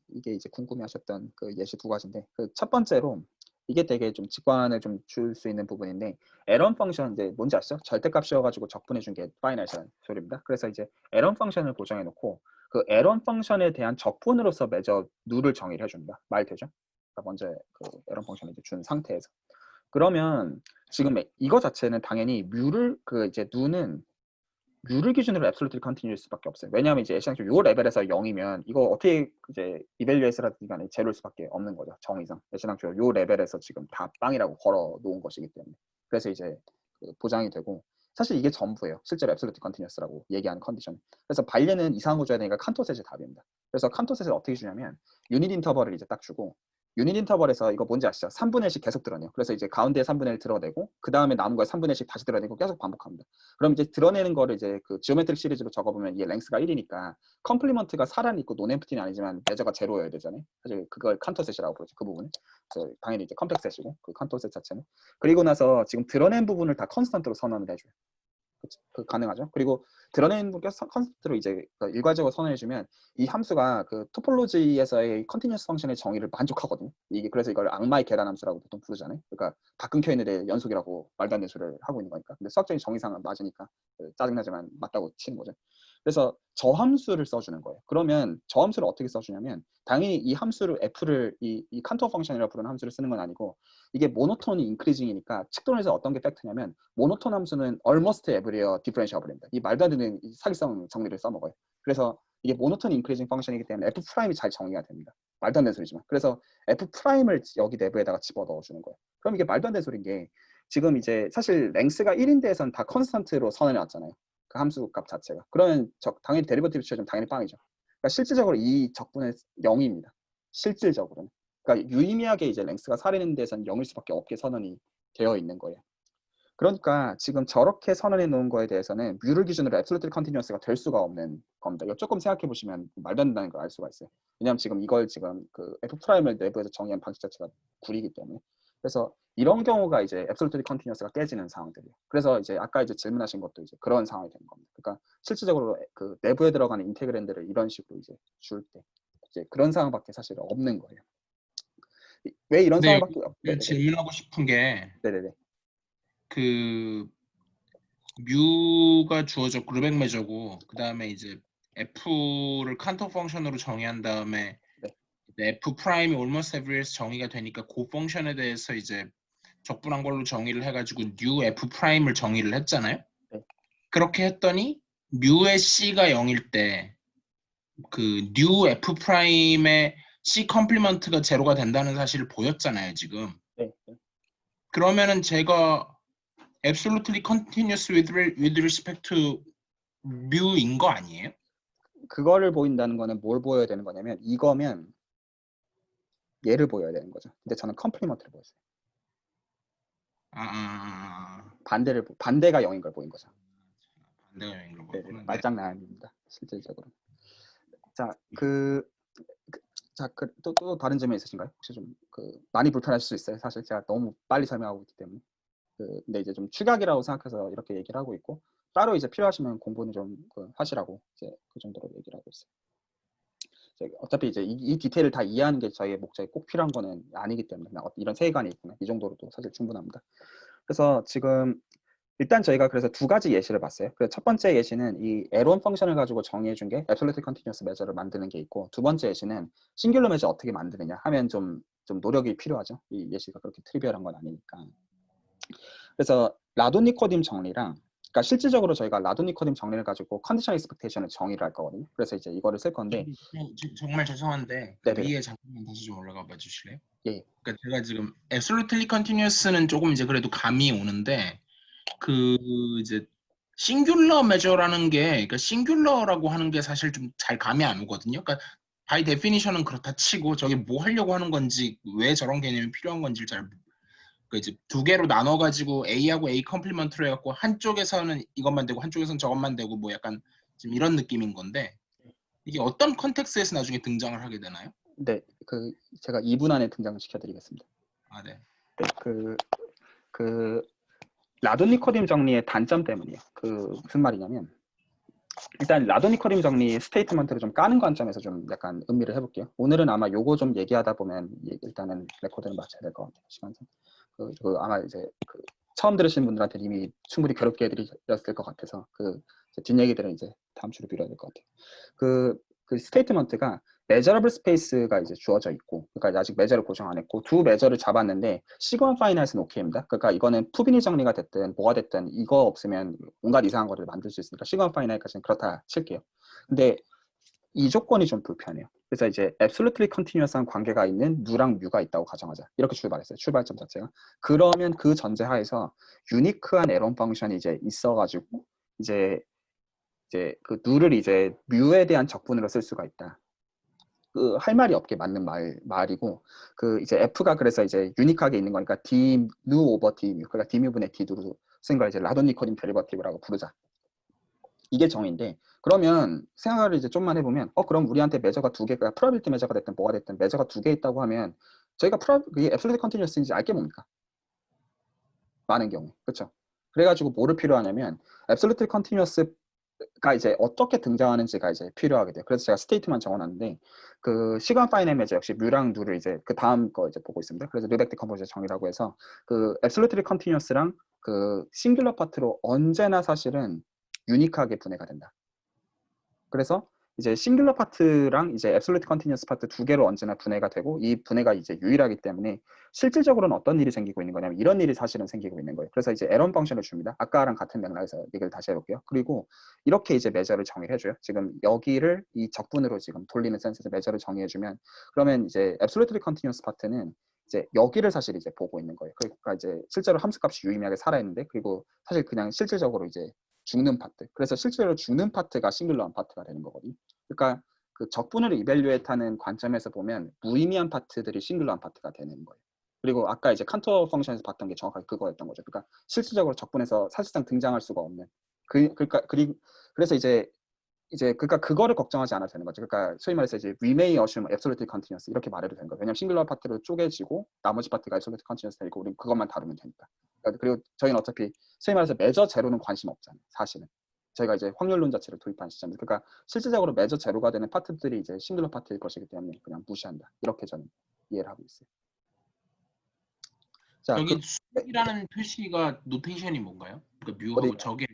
이게 이제 궁금해하셨던 그 예시 두 가지인데 그 첫 번째로 이게 되게 좀 직관을 좀 줄 수 있는 부분인데 에런 펑션 이제 뭔지 아시죠? 절대값이어가지고 적분해 준 게 파이널이라는 소리입니다. 그래서 이제 에런 펑션을 고정해 놓고 그 에런 펑션에 대한 적분으로서 매저 누를 정의를 해줍니다. 말 되죠? 그러니까 먼저 그 에런 펑션을 이제 준 상태에서 그러면 지금 이거 자체는 당연히 뮤를 그 이제 누는 뮤를 기준으로 absolutely continuous 수밖에 없어요. 왜냐하면 이제 애시당초 요 레벨에서 0이면 이거 어떻게 이제 evaluate라든지 간에 제로일 수밖에 없는 거죠. 정의상. 애시당초 요 레벨에서 지금 다 빵이라고 걸어 놓은 것이기 때문에. 그래서 이제 보장이 되고 사실 이게 전부예요. 실제로 absolute continuous라고 얘기하는 컨디션. 그래서 반례는 이상한 거 줘야 되니까 칸토셋의 답입니다. 그래서 칸토셋을 어떻게 주냐면 유닛 인터벌을 이제 딱 주고 유닛 인터벌에서 이거 뭔지 아시죠? 3분의 1씩 계속 드러내요. 그래서 이제 가운데 3분의 1 드러내고 그 다음에 남은 거에 3분의 1씩 다시 드러내고 계속 반복합니다. 그럼 이제 드러내는 거를 이제 그 지오메트릭 시리즈로 적어보면 이게 랭스가 1이니까 컴플리먼트가 사란 있고 논엠프티는 아니지만 메저가 제로여야 되잖아요. 사실 그걸 칸토셋이라고 부르죠. 그 부분은. 그래서 당연히 이제 컴플렉스셋이고 그 칸토셋 자체는. 그리고 나서 지금 드러낸 부분을 다 컨스턴트로 선언을 해줘요. 그 가능하죠. 그리고 드러낸 컨셉트로 이제 일괄적으로 선언해주면 이 함수가 그 토폴로지에서의 컨티뉴어스 펑션의 정의를 만족하거든요. 이게 그래서 이걸 악마의 계란 함수라고 보통 부르잖아요. 그러니까 다 끊겨 있는 데 연속이라고 말도 안 되는 소리를 하고 있는 거니까. 근데 수학적인 정의상은 맞으니까 짜증나지만 맞다고 치는 거죠. 그래서 저 함수를 써주는 거예요. 그러면 저 함수를 어떻게 써주냐면 당연히 이 함수를 f를 이 칸토어 펑션이라고 부르는 함수를 쓰는 건 아니고 이게 모노톤이 인크리징이니까 측도론에서 어떤 게 팩트냐면 모노톤 함수는 almost every differentiable입니다. 이 말도 안 되는 사기성 정리를 써먹어요. 그래서 이게 모노톤 인크리징 펑션이기 때문에 f'이 잘 정의가 됩니다. 말도 안 되는 소리지만. 그래서 f'을 여기 내부에다가 집어넣어주는 거예요. 그럼 이게 말도 안 되는 소리인 게 지금 이제 사실 랭스가 1인 데에서는 다 컨스턴트로 선언해 왔잖아요. 그 함수 값 자체가. 그러면 당연히 데리버티브 취하면 당연히 빵이죠. 그러니까 실질적으로 이 적분은 0입니다. 실질적으로는. 그러니까 유의미하게 이제 랭스가 4인 데서는 0일 수밖에 없게 선언이 되어 있는 거예요. 그러니까 지금 저렇게 선언해 놓은 거에 대해서는 뮤를 기준으로 absolute continuous가 될 수가 없는 겁니다. 이거 조금 생각해 보시면 말도 안 된다는 걸 알 수가 있어요. 왜냐하면 지금 이걸 지금 그 F'을 내부에서 정의한 방식 자체가 구리기 때문에. 그래서 이런 경우가 이제 absolute continuous가 깨지는 상황들이에요. 그래서 이제 아까 이제 질문하신 것도 이제 그런 상황이 되는 겁니다. 그러니까 실질적으로 그 내부에 들어가는 인테그랜드를 이런 식으로 이제 줄 때 이제 그런 상황밖에 사실 없는 거예요. 왜 이런 근데 상황밖에 여기 질문하고 싶은 게 네네네. 그 뮤가 주어져 그룹백 메저고 그 다음에 이제 f를 칸토 펑션으로 정의한 다음에 네. f 프라임이 almost everywhere에서 정의가 되니까 그 펑션에 대해서 이제 적분한 걸로 정의를 해가지고 new f 프라임을 정의를 했잖아요. 네. 그렇게 했더니 뮤의 c가 0일 때 그 new f 프라임의 c 컴플리먼트가 제로가 된다는 사실을 보였잖아요 지금. 네. 그러면은 제가 absolutely continuous with respect to 뮤인 거 아니에요? 그거를 보인다는 거는 뭘 보여야 되는 거냐면 이거면 얘를 보여야 되는 거죠. 근데 저는 컴플리먼트를 보였어요. 아, 반대가 0인 걸 보인 거죠. 반대가 여행을 네, 보였구나. 네. 말장난입니다. 실질적으로. 자, 또 다른 질문 있으신가요? 혹시 좀 많이 불편하실 수 있어요. 사실 제가 너무 빨리 설명하고 있기 때문에. 근데 이제 좀 축약이라고 생각해서 이렇게 얘기를 하고 있고, 따로 이제 필요하시면 공부는 좀 하시라고 이제 그 정도로 얘기를 하고 있어요. 어차피 이제 이 디테일을 다 이해하는 게 저희의 목적에 꼭 필요한 거는 아니기 때문에 그냥 이런 세계관이 있구나 이 정도로도 사실 충분합니다. 그래서 지금 일단 저희가 그래서 두 가지 예시를 봤어요. 그래서 첫 번째 예시는 이 에론 펑션을 가지고 정의해 준 게 Absolute Continuous Measure를 만드는 게 있고, 두 번째 예시는 싱귤러 메저 어떻게 만드느냐 하면 좀 노력이 필요하죠. 이 예시가 그렇게 트리비얼한 건 아니니까. 그래서 라돈니코딤 정리랑, 그러니까 실질적으로 저희가 라돈니코딤 정리를 가지고 컨디션 익스펙테이션을 정의를 할 거거든요. 그래서 이제 이거를 쓸 건데, 정말 죄송한데 그 네네. 위에 잠깐만 다시 좀 올라가 봐 주실래요? 예. 그러니까 제가 지금 absolutely continuous는 조금 이제 그래도 감이 오는데 그 이제 싱귤러 메저라는 게, 그러니까 싱귤러라고 하는 게 사실 좀 잘 감이 안 오거든요. 그러니까 바이 데피니션은 그렇다 치고 저게 뭐 하려고 하는 건지, 왜 저런 개념이 필요한 건지를 잘, 그러니까 이제 두 개로 나눠 가지고 A하고 A 컴플리먼트로 해갖고 한쪽에서는 이것만 되고 한쪽에서는 저것만 되고 뭐 약간 좀 이런 느낌인 건데, 이게 어떤 컨텍스트에서 나중에 등장을 하게 되나요? 네, 제가 2분 안에 등장시켜 드리겠습니다. 아, 네. 네, 라돈니코딤 정리의 단점 때문이에요. 무슨 말이냐면, 일단 라돈니코딤 정리 스테이트먼트를 좀 까는 관점에서 좀 약간 음미를 해볼게요. 오늘은 아마 요거 좀 얘기하다 보면 일단은 레코드를 마쳐야 될 것 같아요. 시간상. 아마 이제 처음 들으시는 분들한테 이미 충분히 괴롭게 해드렸을 것 같아서 뒷얘기들은 이제 다음 주로 미뤄야 될 것 같아요. 그 스테이트먼트가 measurable space가 이제 주어져 있고, 그러니까 아직 measure를 고정 안 했고 두 measure를 잡았는데 시그마 파이널스는 오케이입니다. 그러니까 이거는 푸비니 정리가 됐든 뭐가 됐든 이거 없으면 온갖 이상한 거를 만들 수 있으니까 시그마 파이널까지는 그렇다 칠게요. 근데 이 조건이 좀 불편해요. 그래서 이제 absolutely continuous한 관계가 있는 누랑 뮤가 있다고 가정하자. 이렇게 출발했어요. 출발점 자체가. 그러면 그 전제하에서 유니크한 에런 펑션이 이제 있어가지고 이제 그 누를 이제 뮤에 대한 적분으로 쓸 수가 있다. 할 말이 없게 맞는 말이고, 이제 F가 그래서 이제 유니크하게 있는 거니까 D 누 오버 D 뮤, 그러니까 D 뮤분의 D 누로 쓴 걸 이제 라돈니코딘 데리버티브라고 부르자. 이게 정의인데, 그러면 생각을 이제 좀만 해보면, 그럼 우리한테 매저가 두 개가 프로비리티 매저가 됐든 뭐가 됐든 매저가 두 개 있다고 하면 저희가 그게 앱솔루트 컨티뉴어스인지 알게 뭡니까? 많은 경우, 그렇죠? 그래가지고 뭐를 필요하냐면 앱솔루트 컨티뉴어스가 이제 어떻게 등장하는지가 이제 필요하게 돼요. 그래서 제가 스테이트만 적어놨는데 시간 파이널 매저 역시 뮤랑 누를 이제 그 다음 거 이제 보고 있습니다. 그래서 르벡 디컴포저 정의라고 해서 앱솔루트 컨티뉴어스랑 싱귤러 파트로 언제나 사실은 유니크하게 분해가 된다. 그래서 이제 싱귤러 파트랑 이제 앱솔루트 컨티뉴어스 파트 두 개로 언제나 분해가 되고, 이 분해가 이제 유일하기 때문에 실질적으로는 어떤 일이 생기고 있는 거냐면 이런 일이 사실은 생기고 있는 거예요. 그래서 이제 에런 펑션을 줍니다. 아까랑 같은 맥락에서 얘기를 다시 해볼게요. 그리고 이렇게 이제 매저를 정의를 해줘요. 지금 여기를 이 적분으로 지금 돌리는 센스에서 매저를 정의해주면, 그러면 이제 앱솔루트 컨티뉴어스 파트는 이제 여기를 사실 이제 보고 있는 거예요. 그러니까 이제 실제로 함수값이 유의미하게 살아있는데, 그리고 사실 그냥 실질적으로 이제 죽는 파트. 그래서 실제로 죽는 파트가 싱글러한 파트가 되는 거거든요. 그러니까 적분을 이밸류에이트하는 관점에서 보면 무의미한 파트들이 싱글러한 파트가 되는 거예요. 그리고 아까 이제 칸토 펑션에서 봤던 게 정확하게 그거였던 거죠. 그러니까 실질적으로 적분에서 사실상 등장할 수가 없는. 그래서 그러니까 그거를 걱정하지 않아도 되는 거죠. 그러니까 소위 말해서 이제 we may assume absolutely continuous 이렇게 말해도 되는 거예요. 왜냐면 싱글러 파트로 쪼개지고 나머지 파트가 absolutely continuous 되고 우리는 그것만 다루면 되니까. 그리고 저희는 어차피 소위 말해서 매저 제로는 관심 없잖아요. 사실은. 저희가 이제 확률론 자체를 도입한 시점에서. 그러니까 실질적으로 매저 제로가 되는 파트들이 이제 싱글러 파트일 것이기 때문에 그냥 무시한다. 이렇게 저는 이해를 하고 있어요. 자, 저기 수이라는 표시가 노테이션이 뭔가요? 그러니까 뮤하고 어디- 저게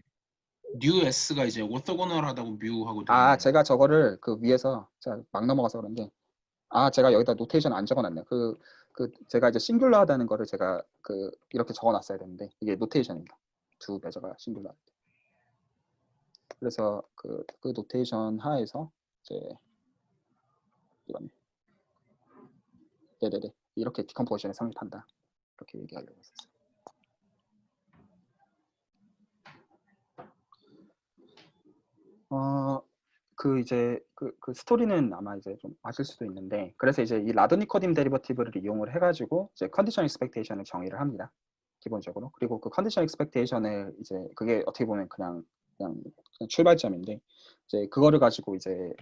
뉴 S가 이제 오토고널하다고 뮤하고 돼 있는. 제가 저거를 위에서 제가 막 넘어가서 그런데 제가 여기다 노테이션 안 적어놨네요. 제가 이제 싱귤러하다는 거를 제가 이렇게 적어놨어야 되는데 이게 노테이션입니다. 두 매저가 싱귤러. 그래서 그 노테이션 하에서 이제 이런 네네네 이렇게 디컴포지션에 성립한다. 이렇게 얘기하려고 했었어요. 이제 스토리는 아마 이제 좀 아실 수도 있는데, 그래서 이제 이 라돈니코딤 데리버티브를 이용을 해가지고 이제 컨디션 익스펙테이션을 정의를 합니다. 기본적으로. 그리고 그 컨디션 익스펙테이션을 이제 그게 어떻게 보면 그냥 출발점인데 이제 그거를 가지고 이제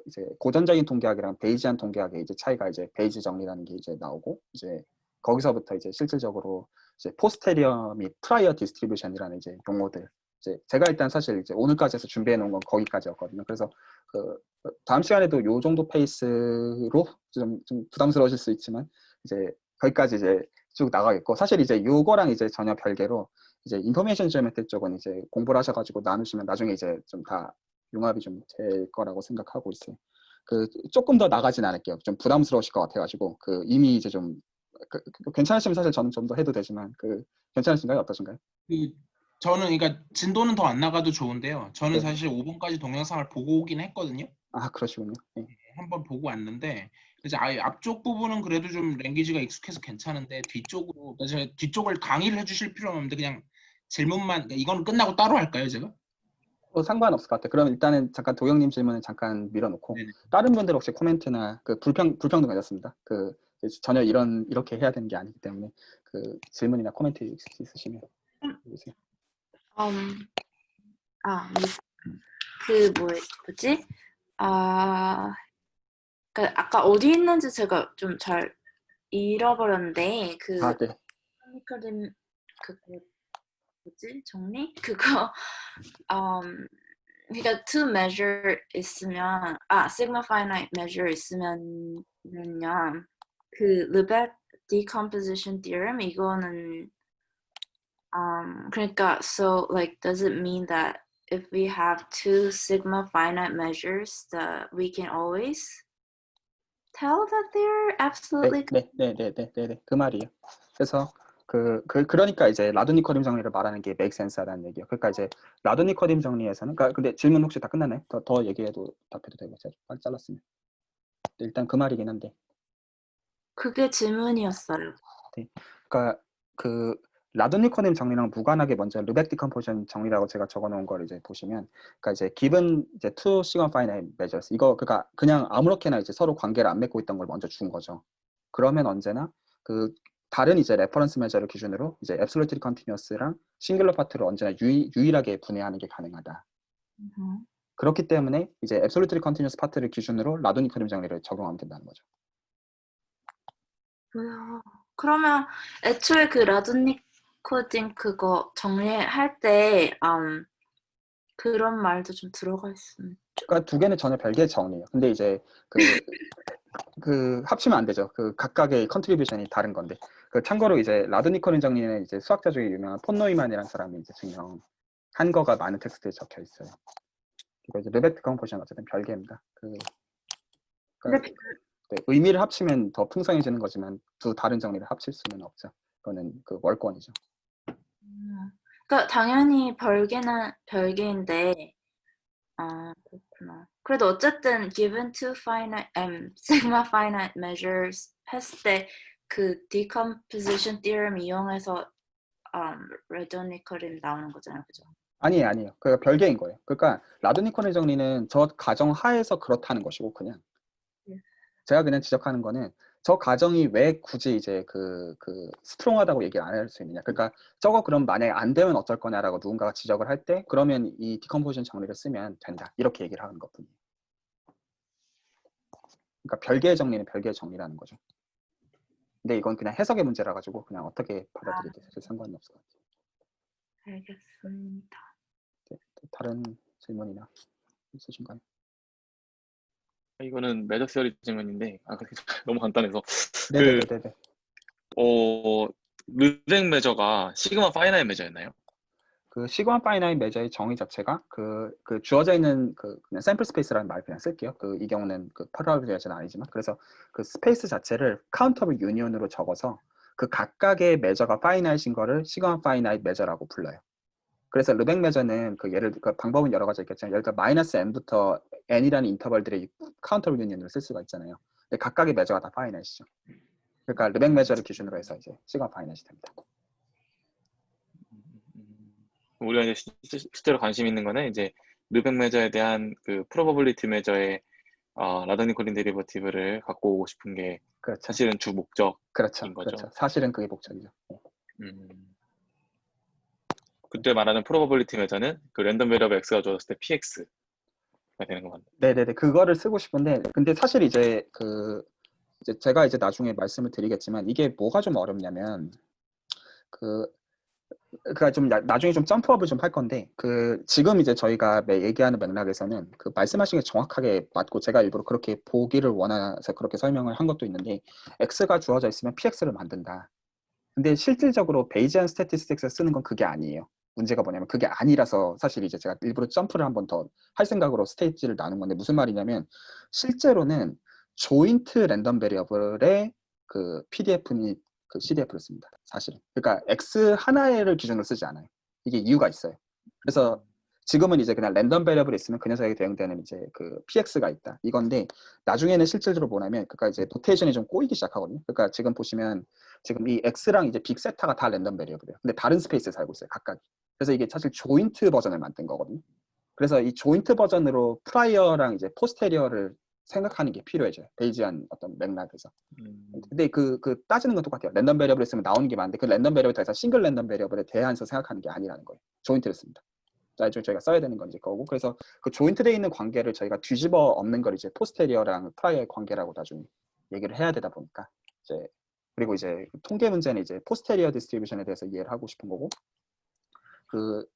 이제 고전적인 통계학이랑 베이지안 통계학의 이제 차이가 이제 베이지 정리라는 게 이제 나오고 이제 거기서부터 이제 실질적으로 이제 포스테리어 및 프라이어 디스트리뷰션이라는 이제 용어들 이제 제가 일단 사실 이제 오늘까지 해서 준비해 놓은 건 거기까지였거든요. 그래서 그 다음 시간에도 요 정도 페이스로 좀 부담스러우실 수 있지만 이제 거기까지 이제 쭉 나가겠고 사실 이제 요거랑 이제 전혀 별개로 이제 인포메이션 지오메트리 쪽은 이제 공부를 하셔가지고 나누시면 나중에 이제 좀 다 융합이 좀 될 거라고 생각하고 있어요. 그 조금 더 나가진 않을게요. 좀 부담스러우실 것 같아가지고 그 이미 이제 좀 괜찮으시면 사실 저는 좀 더 해도 되지만 그 괜찮으신가요? 어떠신가요? 그 저는 그러니까 진도는 더 안 나가도 좋은데요. 저는 네. 사실 5번까지 동영상을 보고 오긴 했거든요. 아 그러시군요. 네. 한번 보고 왔는데 이제 아예 앞쪽 부분은 그래도 좀 랭귀지가 익숙해서 괜찮은데 뒤쪽으로 제가 뒤쪽을 강의를 해주실 필요는 없는데 그냥 질문만 그러니까 이건 끝나고 따로 할까요, 제가? 상관없을 것 같아요. 그럼 일단은 잠깐 도영님 질문은 잠깐 밀어놓고 네네. 다른 분들 혹시 코멘트나 그 불평도 괜찮습니다. 그 전혀 이렇게 해야 되는 게 아니기 때문에 그 질문이나 코멘트 있으시면 해주세요. 뭐지? 그 아까 어디 있는지 제가 좀 잘 잃어버렸는데 아 네. 니커림 뭐지? 정리? 그거 그러니까 two measure 있으면 sigma finite measure 있으면요 그 르벡 decomposition theorem 이거는 그러니까 so like does it mean that if we have two sigma finite measures that we can always tell that they're absolutely 네. 그 말이에요. 그래서 그러니까 이제 라도니코림 정리를 말하는 게 make sense라는 얘기예요. 그러니까 이제 라도니코림 정리에서는 그러니까 근데 질문 혹시 다 끝났나요? 더 얘기해도 답해도 되고 제가 빨리 잘랐으면. 일단 그 말이긴 한데. 그게 질문이었어요. 네. 그러니까 그 라도니코님 정리랑 무관하게 먼저 르벡 디컴포지션 정리라고 제가 적어놓은 걸 이제 보시면, 그러니까 이제 given 이제 two sigma finite measures 이거 그러니까 그냥 아무렇게나 이제 서로 관계를 안 맺고 있던 걸 먼저 준 거죠. 그러면 언제나 그 다른 이제 레퍼런스 메저를 기준으로 이제 absolutely continuous랑 싱귤러 파트를 언제나 유일하게 분해하는 게 가능하다. 그렇기 때문에 이제 absolutely continuous 파트를 기준으로 라도니코님 정리를 적용하면 된다는 거죠. 그러면 애초에 그 라도니코딘 그거 정리할 때 그런 말도 좀 들어가 있습니다. 그러니까 두 개는 전혀 별개의 정리예요. 근데 이제 그 합치면 안 되죠. 그 각각의 컨트리뷰션이 다른 건데. 그 참고로 이제 라도니코린 정리는 이제 수학자 중에 유명한 폰 노이만이라는 사람이 이제 증명한 거가 많은 텍스트에 적혀 있어요. 그리고 이제 르벡 디컴포지션 어쨌든 별개입니다. 그러니까 네, 의미를 합치면 더 풍성해지는 거지만 두 다른 정리를 합칠 수는 없죠. 그거는 그 월권이죠. 그러니까 당연히 별개인데 그렇구나. 그래도 어쨌든 given two finite sigma finite measures 했을 때 그 decomposition theorem 이용해서 라도니코딘 나오는 거잖아요, 그죠? 아니에요. 그러니까 별개인 거예요. 그러니까 라도니코린 정리는 저 가정 하에서 그렇다는 것이고 그냥 제가 그냥 지적하는 거는 저 가정이 왜 굳이 이제 그 스트롱하다고 얘기를 안 할 수 있느냐. 그러니까 저거 그럼 만약에 안 되면 어쩔 거냐라고 누군가가 지적을 할 때 그러면 이 디컴포지션 정리를 쓰면 된다. 이렇게 얘기를 하는 것뿐이에요. 그러니까 별개의 정리는 별개의 정리라는 거죠. 근데 이건 그냥 해석의 문제라 가지고 그냥 어떻게 받아들이든 사실 상관은 없을 것 같아요. 알겠습니다. 네, 다른 질문이나 있으신가요? 이거는 매저 시어리 질문인데 너무 간단해서 네네네네. 르벡 메저가 시그마 파이나이트 메저였나요? 그 시그마 파이나이트 메저의 정의 자체가 그 주어져 있는 그냥 샘플 스페이스라는 말 그냥 쓸게요. 이 경우는 그 파라볼리아는 아니지만 그래서 그 스페이스 자체를 카운터블 유니온으로 적어서 그 각각의 메저가 파이나이트인 거를 시그마 파이나이트 메저라고 불러요. 그래서 르벡 메저는 그 방법은 여러 가지 있겠지만 예를 들어 마이너스 n부터 n이라는 인터벌들의 카운터블 유니온으로 쓸 수가 있잖아요. 근데 각각의 메저가 다 파이나이트죠. 그러니까 르벡 메저를 기준으로 해서 이제 시그마 파이나이트 됩니다. 우리가 이제 실제로 관심 있는 거는 이제 르벡 메저에 대한 그 프로버빌리티 메저의 라도니코린 데리버티브를 갖고 오고 싶은 게 그렇죠. 사실은 주 목적인 그렇죠. 거죠. 그렇죠. 사실은 그게 목적이죠. 음. 그때 말하는 probability measure는 그 랜덤 베리어블 x가 주어졌을 때 px가 되는 거 맞나요? 네네네. 그거를 쓰고 싶은데 근데 사실 이제 이제 제가 이제 나중에 말씀을 드리겠지만 이게 뭐가 좀 어렵냐면 그 그가 좀 나중에 좀 점프업을 좀 할 건데 지금 이제 저희가 얘기하는 맥락에서는 그 말씀하신 게 정확하게 맞고 제가 일부러 그렇게 보기를 원해서 그렇게 설명을 한 것도 있는데 x가 주어져 있으면 px를 만든다. 근데 실질적으로 베이지안 스태티스틱스에 쓰는 건 그게 아니에요. 문제가 뭐냐면 그게 아니라서 사실 이제 제가 일부러 점프를 한번 더 할 생각으로 스테이지를 나눈 건데 무슨 말이냐면 실제로는 조인트 랜덤 베리어블의 그 PDF니 그 CDF를 씁니다. 사실은. 그러니까 X 하나를 기준으로 쓰지 않아요. 이게 이유가 있어요. 그래서 지금은 이제 그냥 랜덤 베리어블이 있으면 그 녀석에 대응되는 이제 그 PX가 있다. 이건데 나중에는 실질적으로 뭐냐면 그러니까 이제 노테이션이 좀 꼬이기 시작하거든요. 그러니까 지금 보시면 지금 이 X랑 이제 빅세타가 다 랜덤 베리어블이에요. 근데 다른 스페이스에 살고 있어요. 각각. 그래서 이게 사실 조인트 버전을 만든 거거든요. 그래서 이 조인트 버전으로 프라이어랑 이제 포스테리어를 생각하는 게 필요해져요. 베이지안 어떤 맥락에서. 근데 따지는 건 똑같아요. 랜덤 베리어블을 쓰면 나오는 게 많은데 그 랜덤 베리어블에 대해서 싱글 랜덤 베리어블에 대해서 생각하는 게 아니라는 거예요. 조인트를 씁니다. 나중에 저희가 써야 되는 건 이제 거고. 그래서 그 조인트되어 있는 관계를 저희가 뒤집어 엎는 걸 이제 포스테리어랑 프라이어의 관계라고 나중에 얘기를 해야 되다 보니까 이제 그리고 이제 통계 문제는 이제 포스테리어 디스트리뷰션에 대해서 이해를 하고 싶은 거고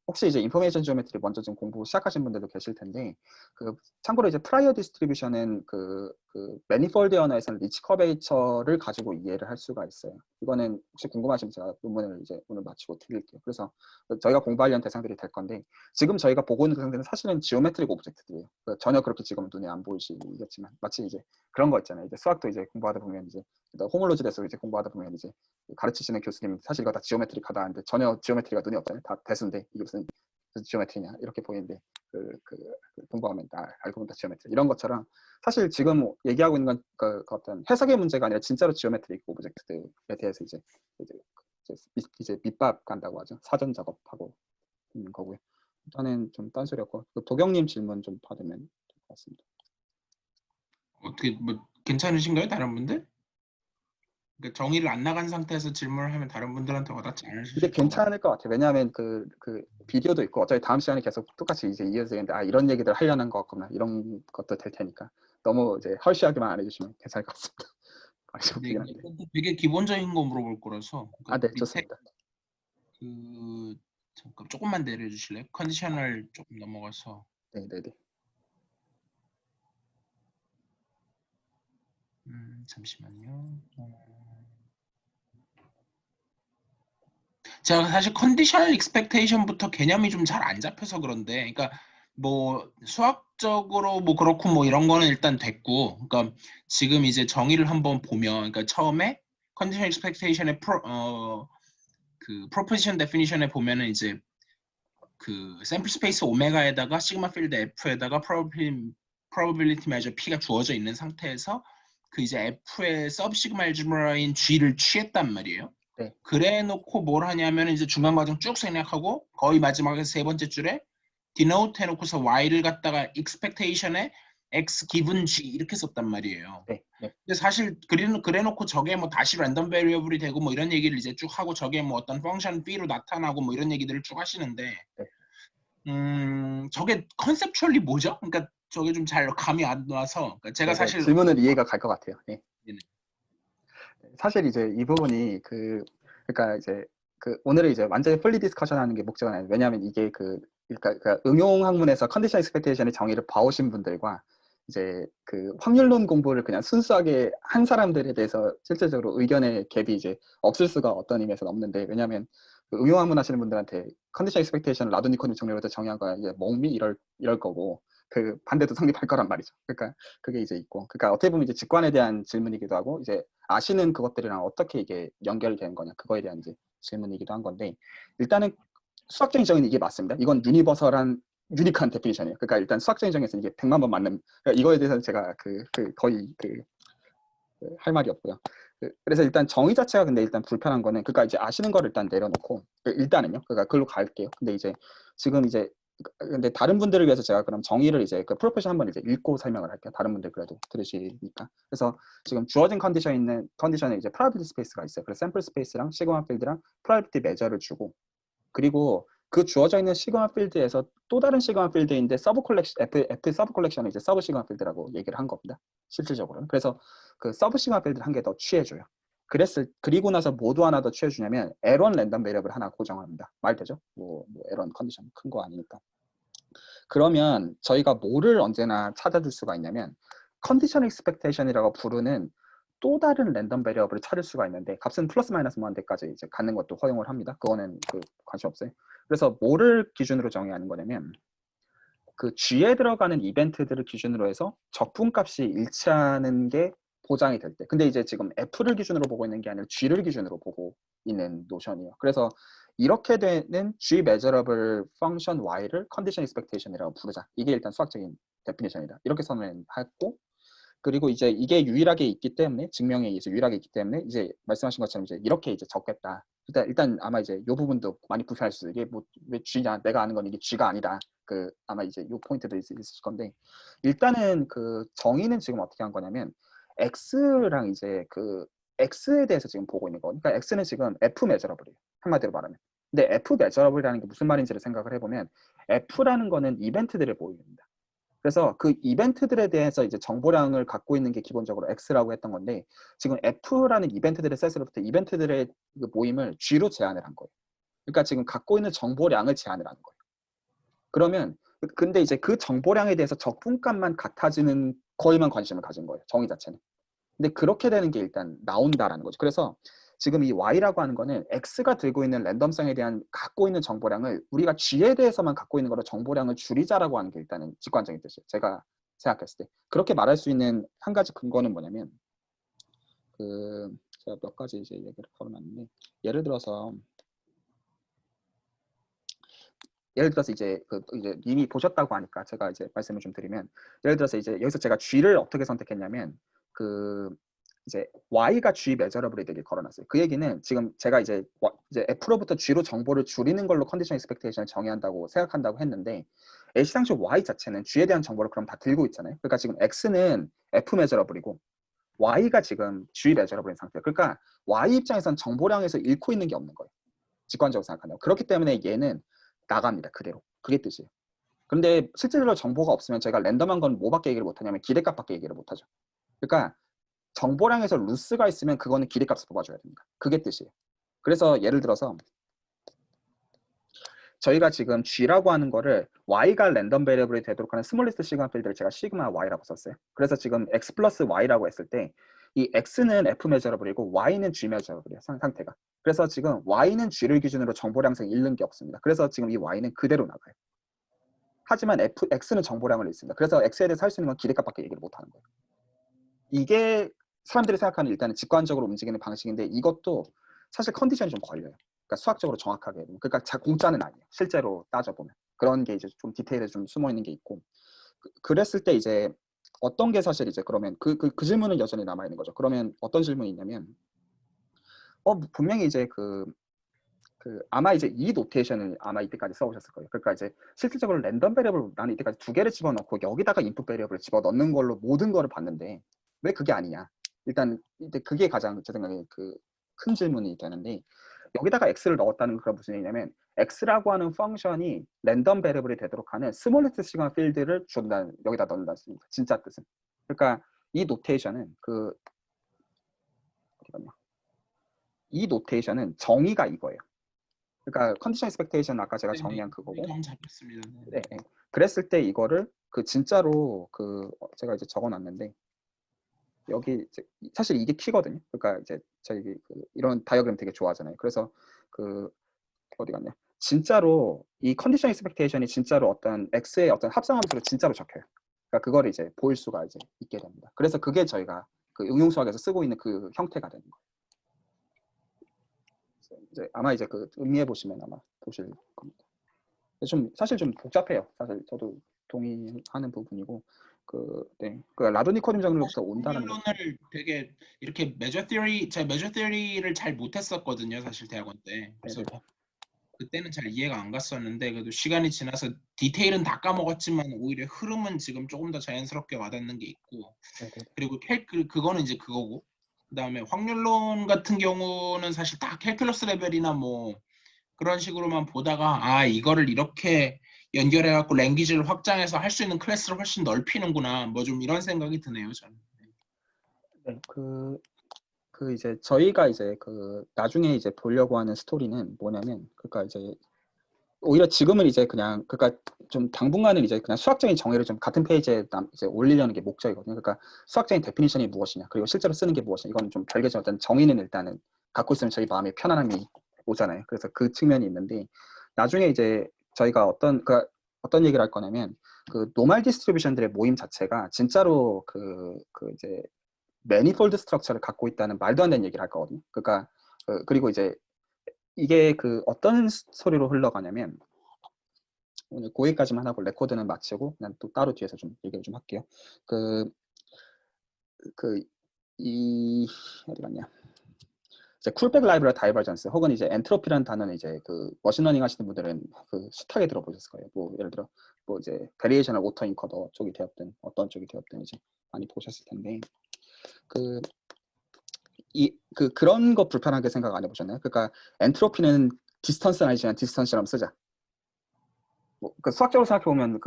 혹시 이제 인포메이션 지오메트리 먼저 좀 공부 시작하신 분들도 계실 텐데 참고로 이제 프라이어 디스트리뷰션은 매니폴드 언어에서는 리치 커베이처를 가지고 이해를 할 수가 있어요. 이거는 혹시 궁금하시면 제가 논문을 이제 오늘 마치고 드릴게요. 그래서 저희가 공부하려는 대상들이 될 건데 지금 저희가 보고 있는 대상들은 사실은 지오메트릭 오브젝트들이에요. 전혀 그렇게 지금 눈에 안 보이시겠지만 마치 이제 그런 거 있잖아요. 이제 수학도 이제 공부하다 보면 이제 호몰로지 대수 이제 공부하다 보면 이제 가르치시는 교수님 사실 이거 다 지오메트릭하다 하는데 전혀 지오메트리가 눈에 없잖아요. 다 대수인데 이게 무슨 지오메트리냐 이렇게 보이는데 공부하면 알고 보면 다 지오메트리 이런 것처럼 사실 지금 얘기하고 있는 건 어떤 해석의 문제가 아니라 진짜로 지오메트릭 오브젝트들에 대해서 이제 밑밥 간다고 하죠. 사전 작업하고 있는 거고요. 일단은 좀 딴소리였고 도경님 질문 좀 받으면 될 것 같습니다. 어떻게 뭐 괜찮으신가요, 다른 분들? 그러니까 정의를 안 나간 상태에서 질문을 하면 다른 분들한테 와닿지 않으실 이게 것 같아요. 괜찮을 것 같아요. 왜냐하면 비디오도 있고 어차피 다음 시간에 계속 똑같이 이제 이어서 되는데 이런 얘기들 하려는 것 같구나 이런 것도 될 테니까 너무 이제 헐시하게만 안 해주시면 괜찮을 것 같습니다. 네, 이건 되게 기본적인 거 물어볼 거라서 네, 밑에 좋습니다. 잠깐 조금만 내려주실래요? 컨디셔널 조금 넘어가서. 네네네. 잠시만요. 제가 사실 컨디셔널 익스펙테이션부터 개념이 좀 잘 안 잡혀서 그런데, 그러니까 뭐 수학적으로 뭐 그렇고 뭐 이런 거는 일단 됐고, 그러니까 지금 이제 정의를 한번 보면, 그러니까 처음에 컨디셔널 익스펙테이션의 그 프로포지션 데피니션에 보면은 이제 그 샘플 스페이스 오메가에다가 시그마 필드 F에다가 probability measure P가 주어져 있는 상태에서 그 이제 F의 서브시그마 알지브라인 G를 취했단 말이에요. 네. 그래 놓고 뭘 하냐면 이제 중간 과정 쭉 생략하고 거의 마지막에 세 번째 줄에 denote 해놓고서 Y를 갖다가 expectation에 X given G 이렇게 썼단 말이에요. 네. 네. 근데 사실 그래 놓고 저게 뭐 다시 랜덤 베리어블이 되고 뭐 이런 얘기를 이제 쭉 하고 저게 뭐 어떤 펑션 B로 나타나고 뭐 이런 얘기들을 쭉 하시는데 네. 저게 컨셉추얼리 뭐죠? 그러니까 저게 좀 잘 감이 안 와서 그러니까 제가 사실 질문은 이해가 갈 것 같아요. 네. 네네. 사실 이제 이 부분이 그러니까 이제 오늘은 이제 완전히 풀리 디스커션 하는 게 목적은 아니에요. 왜냐하면 이게 그러니까 응용 학문에서 컨디션 익스펙테이션의 정의를 봐오신 분들과 이제 확률론 공부를 그냥 순수하게 한 사람들에 대해서 실질적으로 의견의 갭이 이제 없을 수가 어떤 의미에서는 없는데 왜냐하면 응용 학문 하시는 분들한테 컨디션 익스펙테이션을 라도니코님 정리로부터 정의한 거야 이게 멍미 이럴 거고 반대도 성립할 거란 말이죠. 그러니까 그게 이제 있고 그러니까 어떻게 보면 이제 직관에 대한 질문이기도 하고 이제 아시는 그것들이랑 어떻게 이게 연결되는 거냐 그거에 대한 이제 질문이기도 한 건데 일단은 수학적인 정의는 이게 맞습니다. 이건 유니버설한 유니크한 데피니션이에요. 그러니까 일단 수학적인 정의에서 이게 100만 번 맞는 그러니까 이거에 대해서는 제가 거의 할 말이 없고요. 그래서 일단 정의 자체가 근데 일단 불편한 거는 그러니까 이제 아시는 거를 일단 내려놓고 일단은요. 그러니까 그걸로 갈게요. 근데 이제 지금 이제 근데 다른 분들을 위해서 제가 그럼 정의를 이제 프로포션 한번 이제 읽고 설명을 할게요. 다른 분들 그래도 들으시니까. 그래서 지금 주어진 컨디션에 이제 프라이빗 스페이스가 있어요. 그래서 샘플 스페이스랑 시그마 필드랑 프라이빗 메저를 주고 그리고 그 주어져 있는 시그마 필드에서 또 다른 시그마 필드인데 서브 컬렉션 F 서브 컬렉션은 이제 서브 시그마 필드라고 얘기를 한 겁니다. 실질적으로는. 그래서 그 서브 시그마 필드를 한 개 더 취해줘요. 그리고 나서 모두 하나 더 취해주냐면 L1 랜덤 베리어블 하나 고정합니다. 말 되죠? 뭐 L1 컨디션 큰 거 아니니까. 그러면 저희가 뭐를 언제나 찾아줄 수가 있냐면 컨디션 익스펙테이션이라고 부르는 또 다른 랜덤 베리어블을 찾을 수가 있는데 값은 플러스 마이너스 1대까지 이제 갖는 것도 허용을 합니다. 그거는 관심 없어요. 그래서 뭐를 기준으로 정의하는 거냐면 그 G에 들어가는 이벤트들을 기준으로 해서 적분값이 일치하는 게 보장이 될 때. 근데 이제 지금 F를 기준으로 보고 있는 게 아니라 G를 기준으로 보고 있는 노션이에요. 그래서 이렇게 되는 G measurable function Y를 condition expectation이라고 부르자. 이게 일단 수학적인 데피니션이다. 이렇게 선언했고, 그리고 이제 이게 유일하게 있기 때문에 증명에 의해서 유일하게 있기 때문에 이제 말씀하신 것처럼 이제 이렇게 이제 적겠다. 일단 아마 이제 이 부분도 많이 불편할 수 있어요. 이게 뭐 왜 G냐? 내가 아는 건 이게 G가 아니다. 그 아마 이제 이 포인트도 있을 건데 일단은 그 정의는 지금 어떻게 한 거냐면 X랑 이제 그 X에 대해서 지금 보고 있는 거. 그러니까 X는 지금 F measurable이에요. 한마디로 말하면. 근데 F measurable이라는 게 무슨 말인지를 생각을 해보면 F라는 거는 이벤트들을 보입니다. 그래서 그 이벤트들에 대해서 이제 정보량을 갖고 있는 게 기본적으로 X라고 했던 건데 지금 F라는 이벤트들의 셋으로부터 이벤트들의 그 모임을 G로 제한을 한 거예요. 그러니까 지금 갖고 있는 정보량을 제한을 하는 거예요. 그러면 근데 이제 그 정보량에 대해서 적분값만 같아지는 거에만 관심을 가진 거예요. 정의 자체는. 근데 그렇게 되는 게 일단 나온다라는 거죠. 그래서 지금 이 Y라고 하는 거는 X가 들고 있는 랜덤성에 대한 갖고 있는 정보량을 우리가 G에 대해서만 갖고 있는 거로 정보량을 줄이자라고 하는 게 일단은 직관적인 뜻이에요. 제가 생각했을 때. 그렇게 말할 수 있는 한 가지 근거는 뭐냐면 제가 몇 가지 이제 얘기를 걸어놨는데 예를 들어서 이제 이제 이미 보셨다고 하니까 제가 이제 말씀을 좀 드리면 예를 들어서 이제 여기서 제가 G를 어떻게 선택했냐면 이제 Y가 G measurable이 되게 걸어놨어요. 그 얘기는 지금 제가 이제 F로부터 G로 정보를 줄이는 걸로 컨디션 익스펙테이션을 정의한다고 생각한다고 했는데 애시당초 Y 자체는 G에 대한 정보를 그럼 다 들고 있잖아요. 그러니까 지금 X는 F measurable이고 Y가 지금 G measurable인 상태예요. 그러니까 Y 입장에서는 정보량에서 잃고 있는 게 없는 거예요. 직관적으로 생각한다면. 그렇기 때문에 얘는 나갑니다. 그대로. 그게 뜻이에요. 그런데 실제로 정보가 없으면 제가 랜덤한 건 뭐밖에 얘기를 못하냐면 기대값밖에 얘기를 못하죠. 그러니까 정보량에서 루스가 있으면 그거는 기대값을 뽑아줘야 됩니다. 그게 뜻이에요. 그래서 예를 들어서 저희가 지금 G라고 하는 거를 Y가 랜덤 베리어블이 되도록 하는 스몰리스트 시그마 필드를 제가 시그마 Y라고 썼어요. 그래서 지금 X 플러스 Y라고 했을 때 이 X는 F measurable이고 Y는 G measurable이에요. 상태가. 그래서 지금 Y는 G를 기준으로 정보량상 잃는 게 없습니다. 그래서 지금 이 Y는 그대로 나가요. 하지만 X는 정보량을 잃습니다. 그래서 X에 대해서 할 수 있는 건 기대값밖에 얘기를 못하는 거예요. 이게 사람들이 생각하는 일단은 직관적으로 움직이는 방식인데 이것도 사실 컨디션이 좀 걸려요. 그러니까 수학적으로 정확하게. 그러니까 공짜는 아니에요. 실제로 따져보면. 그런 게 이제 좀 디테일에 좀 숨어 있는 게 있고. 그랬을 때 이제 어떤 게 사실 이제 그러면 그 질문은 여전히 남아있는 거죠. 그러면 어떤 질문이 있냐면 분명히 이제 아마 이제 이 노테이션을 아마 이때까지 써오셨을 거예요. 그러니까 이제 실질적으로 랜덤 베리어블 나는 이때까지 2개를 집어넣고 여기다가 인풋 베리어블을 집어넣는 걸로 모든 거를 봤는데 왜 그게 아니냐. 일단 이제 그게 가장 제 생각에 큰 질문이 되는데 여기다가 x를 넣었다는 건 무슨 얘기냐면 x라고 하는 펑션이 랜덤 베리어블이 되도록 하는 스몰리스트 시그마 필드를 여기다 넣는다는 뜻입니다. 진짜 뜻은. 그러니까 이 노테이션은 이 노테이션은 정의가 이거예요. 그러니까 컨디션 익스펙테이션 아까 제가 정의한 그거고. 잡혔습니다. 네. 그랬을 때 이거를 진짜로 제가 이제 적어놨는데 여기 이제 사실 이게 키거든요. 그러니까 이제 저희 이런 다이어그램 되게 좋아하잖아요. 그래서 어디 갔냐? 진짜로 이 컨디션 익스펙테이션이 진짜로 어떤 x의 어떤 합성함수로 진짜로 적혀요. 그러니까 그거를 이제 보일 수가 이제 있게 됩니다. 그래서 그게 저희가 응용 수학에서 쓰고 있는 그 형태가 되는 거예요. 이제 아마 이제 음미해 보시면 아마 보실 겁니다. 사실 좀 복잡해요. 사실 저도 동의하는 부분이고 라도니 코딩 정도로부터 온다는 거. 를 되게 이렇게 제가 메저 theory를 잘 못했었거든요. 사실 대학원 때. 그래서 네네. 그때는 잘 이해가 안 갔었는데 그래도 시간이 지나서 디테일은 다 까먹었지만 오히려 흐름은 지금 조금 더 자연스럽게 와닿는 게 있고 네네. 그리고 그거는 이제 그거고 그다음에 확률론 같은 경우는 사실 다 캘큘러스 레벨이나 뭐 그런 식으로만 보다가 아 이거를 이렇게 연결해갖고 랭귀지를 확장해서 할 수 있는 클래스를 훨씬 넓히는구나 뭐 좀 이런 생각이 드네요 저는. 네, 그 이제 저희가 이제 그 나중에 이제 보려고 하는 스토리는 뭐냐면, 그러니까 이제 오히려 지금은 이제 그냥, 그러니까 좀 당분간은 이제 그냥 수학적인 정의를 좀 같은 페이지에 이제 올리려는 게 목적이거든요. 그러니까 수학적인 데피니션이 무엇이냐, 그리고 실제로 쓰는 게 무엇이냐, 이건 좀 별개적 어떤 정의는 일단은 갖고 있으면 저희 마음에 편안함이 오잖아요. 그래서 그 측면이 있는데, 나중에 이제 저희가 어떤 얘기를 할 거냐면, 그 노멀 디스트리뷰션들의 모임 자체가 진짜로 그 이제 매니폴드 스트럭처를 갖고 있다는 말도 안 되는 얘기를 할 거거든요. 그러니까 그리고 이제 이게 그 어떤 소리로 흘러가냐면, 오늘 고기까지만 하고 레코드는 마치고 그냥 또 따로 뒤에서 좀 얘기를 좀 할게요. 이 어디 갔냐? 이제 쿨백 라이브럴 다이버전스 혹은 이제 엔트로피라는 단어는 이제 그 머신러닝 하시는 분들은 그 숱하게 들어보셨을 거예요. 뭐 예를 들어 뭐 이제 베리에이셔널 오토 인커더 쪽이 되었든 어떤 쪽이 되었든 이제 많이 보셨을 텐데, 그런 거 불편하게 생각 안 해보셨나요? 그러니까 엔트로피는 디스턴스는 아니지만 디스턴스처럼 쓰자. 뭐, 그 수학적으로 생각해 보면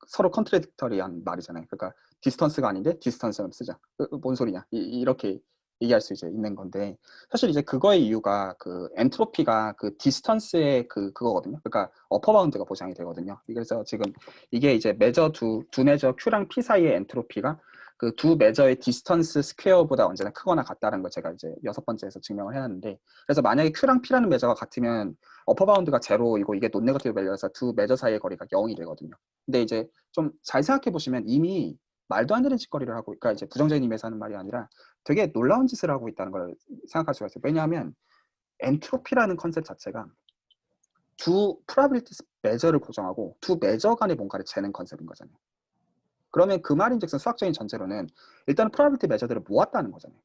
서로 컨트레딕터리한 말이잖아요. 그러니까 디스턴스가 아닌데 디스턴스처럼 쓰자. 뭔 소리냐? 이렇게 얘기할 수 이제 있는 건데, 사실 이제 그거의 이유가 그 엔트로피가 그 디스턴스의 그거거든요. 그러니까 어퍼 바운드가 보장이 되거든요. 그래서 지금 이게 이제 두 메저 Q랑 P 사이의 엔트로피가 그 두 메저의 디스턴스 스퀘어보다 언제나 크거나 같다는 걸 제가 이제 6번째에서 증명을 해놨는데, 그래서 만약에 Q랑 P라는 메저가 같으면 어퍼 바운드가 제로이고 이게 논 네거티브 밸류여서 두 메저 사이의 거리가 0이 되거든요. 근데 이제 좀 잘 생각해 보시면 이미 말도 안 되는 짓거리를 하고, 그러니까 이제 부정적인 의미에서 하는 말이 아니라 되게 놀라운 짓을 하고 있다는 걸 생각할 수가 있어요. 왜냐하면 엔트로피라는 컨셉 자체가 두 프로바빌리티 메저를 고정하고 두 메저 간의 뭔가를 재는 컨셉인 거잖아요. 그러면 그 말인즉슨 수학적인 전제로는 일단은 프로바빌리티 메저들을 모았다는 거잖아요.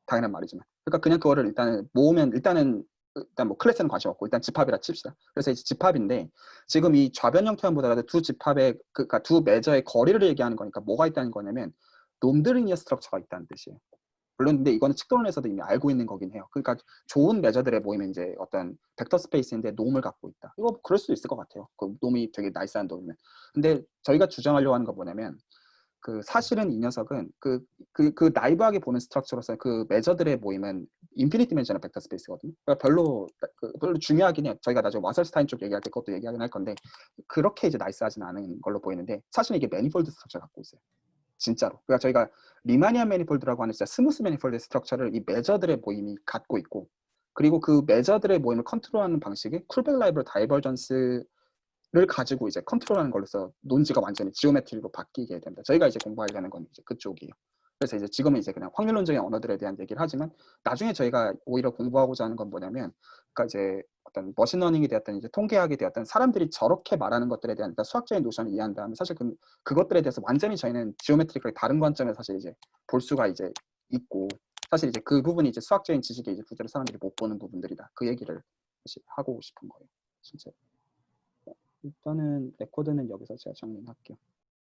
당연한 말이지만. 그러니까 그냥 그거를 일단은 모으면 일단 뭐 클래스는 관심 없고 일단 집합이라 칩시다. 그래서 이제 집합인데, 지금 이 좌변 형태만 보더라도 두 집합의 그러니까 두 메저의 거리를 얘기하는 거니까 뭐가 있다는 거냐면 놈드리니어 스트럭처가 있다는 뜻이에요. 물론 근데 이거는 측도론에서도 이미 알고 있는 거긴 해요. 그러니까 좋은 메저들의 모임은 이제 어떤 벡터 스페이스인데 놈을 갖고 있다. 이거 그럴 수도 있을 것 같아요. 그 놈이 되게 나이스한 놈이면. 근데 저희가 주장하려고 하는 거 뭐냐면, 그 사실은 이 녀석은 그 나이브하게 보는 스트럭처로서 그 메저들의 모임은 인피니트 디멘셔널 벡터 스페이스거든요. 그러니까 별로 중요하긴 해요. 저희가 나중에 와설스타인 쪽 얘기할 때 그것도 얘기하긴 할 건데, 그렇게 이제 나이스하진 않은 걸로 보이는데, 사실은 이게 매니폴드 스트럭처를 갖고 있어요. 진짜로. 그러니까 저희가 리마니안 매니폴드라고 하는 진짜 스무스 매니폴드 스트럭처를 이 메저들의 모임이 갖고 있고, 그리고 그 메저들의 모임을 컨트롤하는 방식이 쿨백 라이브럴 다이버전스 를 가지고 이제 컨트롤하는 걸로서 논지가 완전히 지오메트리로 바뀌게 됩니다. 저희가 이제 공부하려는 건 이제 그쪽이에요. 그래서 이제 지금은 이제 그냥 확률론적인 언어들에 대한 얘기를 하지만, 나중에 저희가 오히려 공부하고자 하는 건 뭐냐면, 그러니까 이제 어떤 머신러닝이 되었든 이제 통계학이 되었든 사람들이 저렇게 말하는 것들에 대한 일단 수학적인 노션을 이해한 다음에, 사실 그것들에 대해서 완전히 저희는 지오메트리컬이 다른 관점에서 사실 이제 볼 수가 이제 있고, 사실 이제 그 부분이 이제 수학적인 지식에 이제 부재로 사람들이 못 보는 부분들이다. 그 얘기를 사실 하고 싶은 거예요. 진짜. 일단은 레코드는 여기서 제가 정리할게요.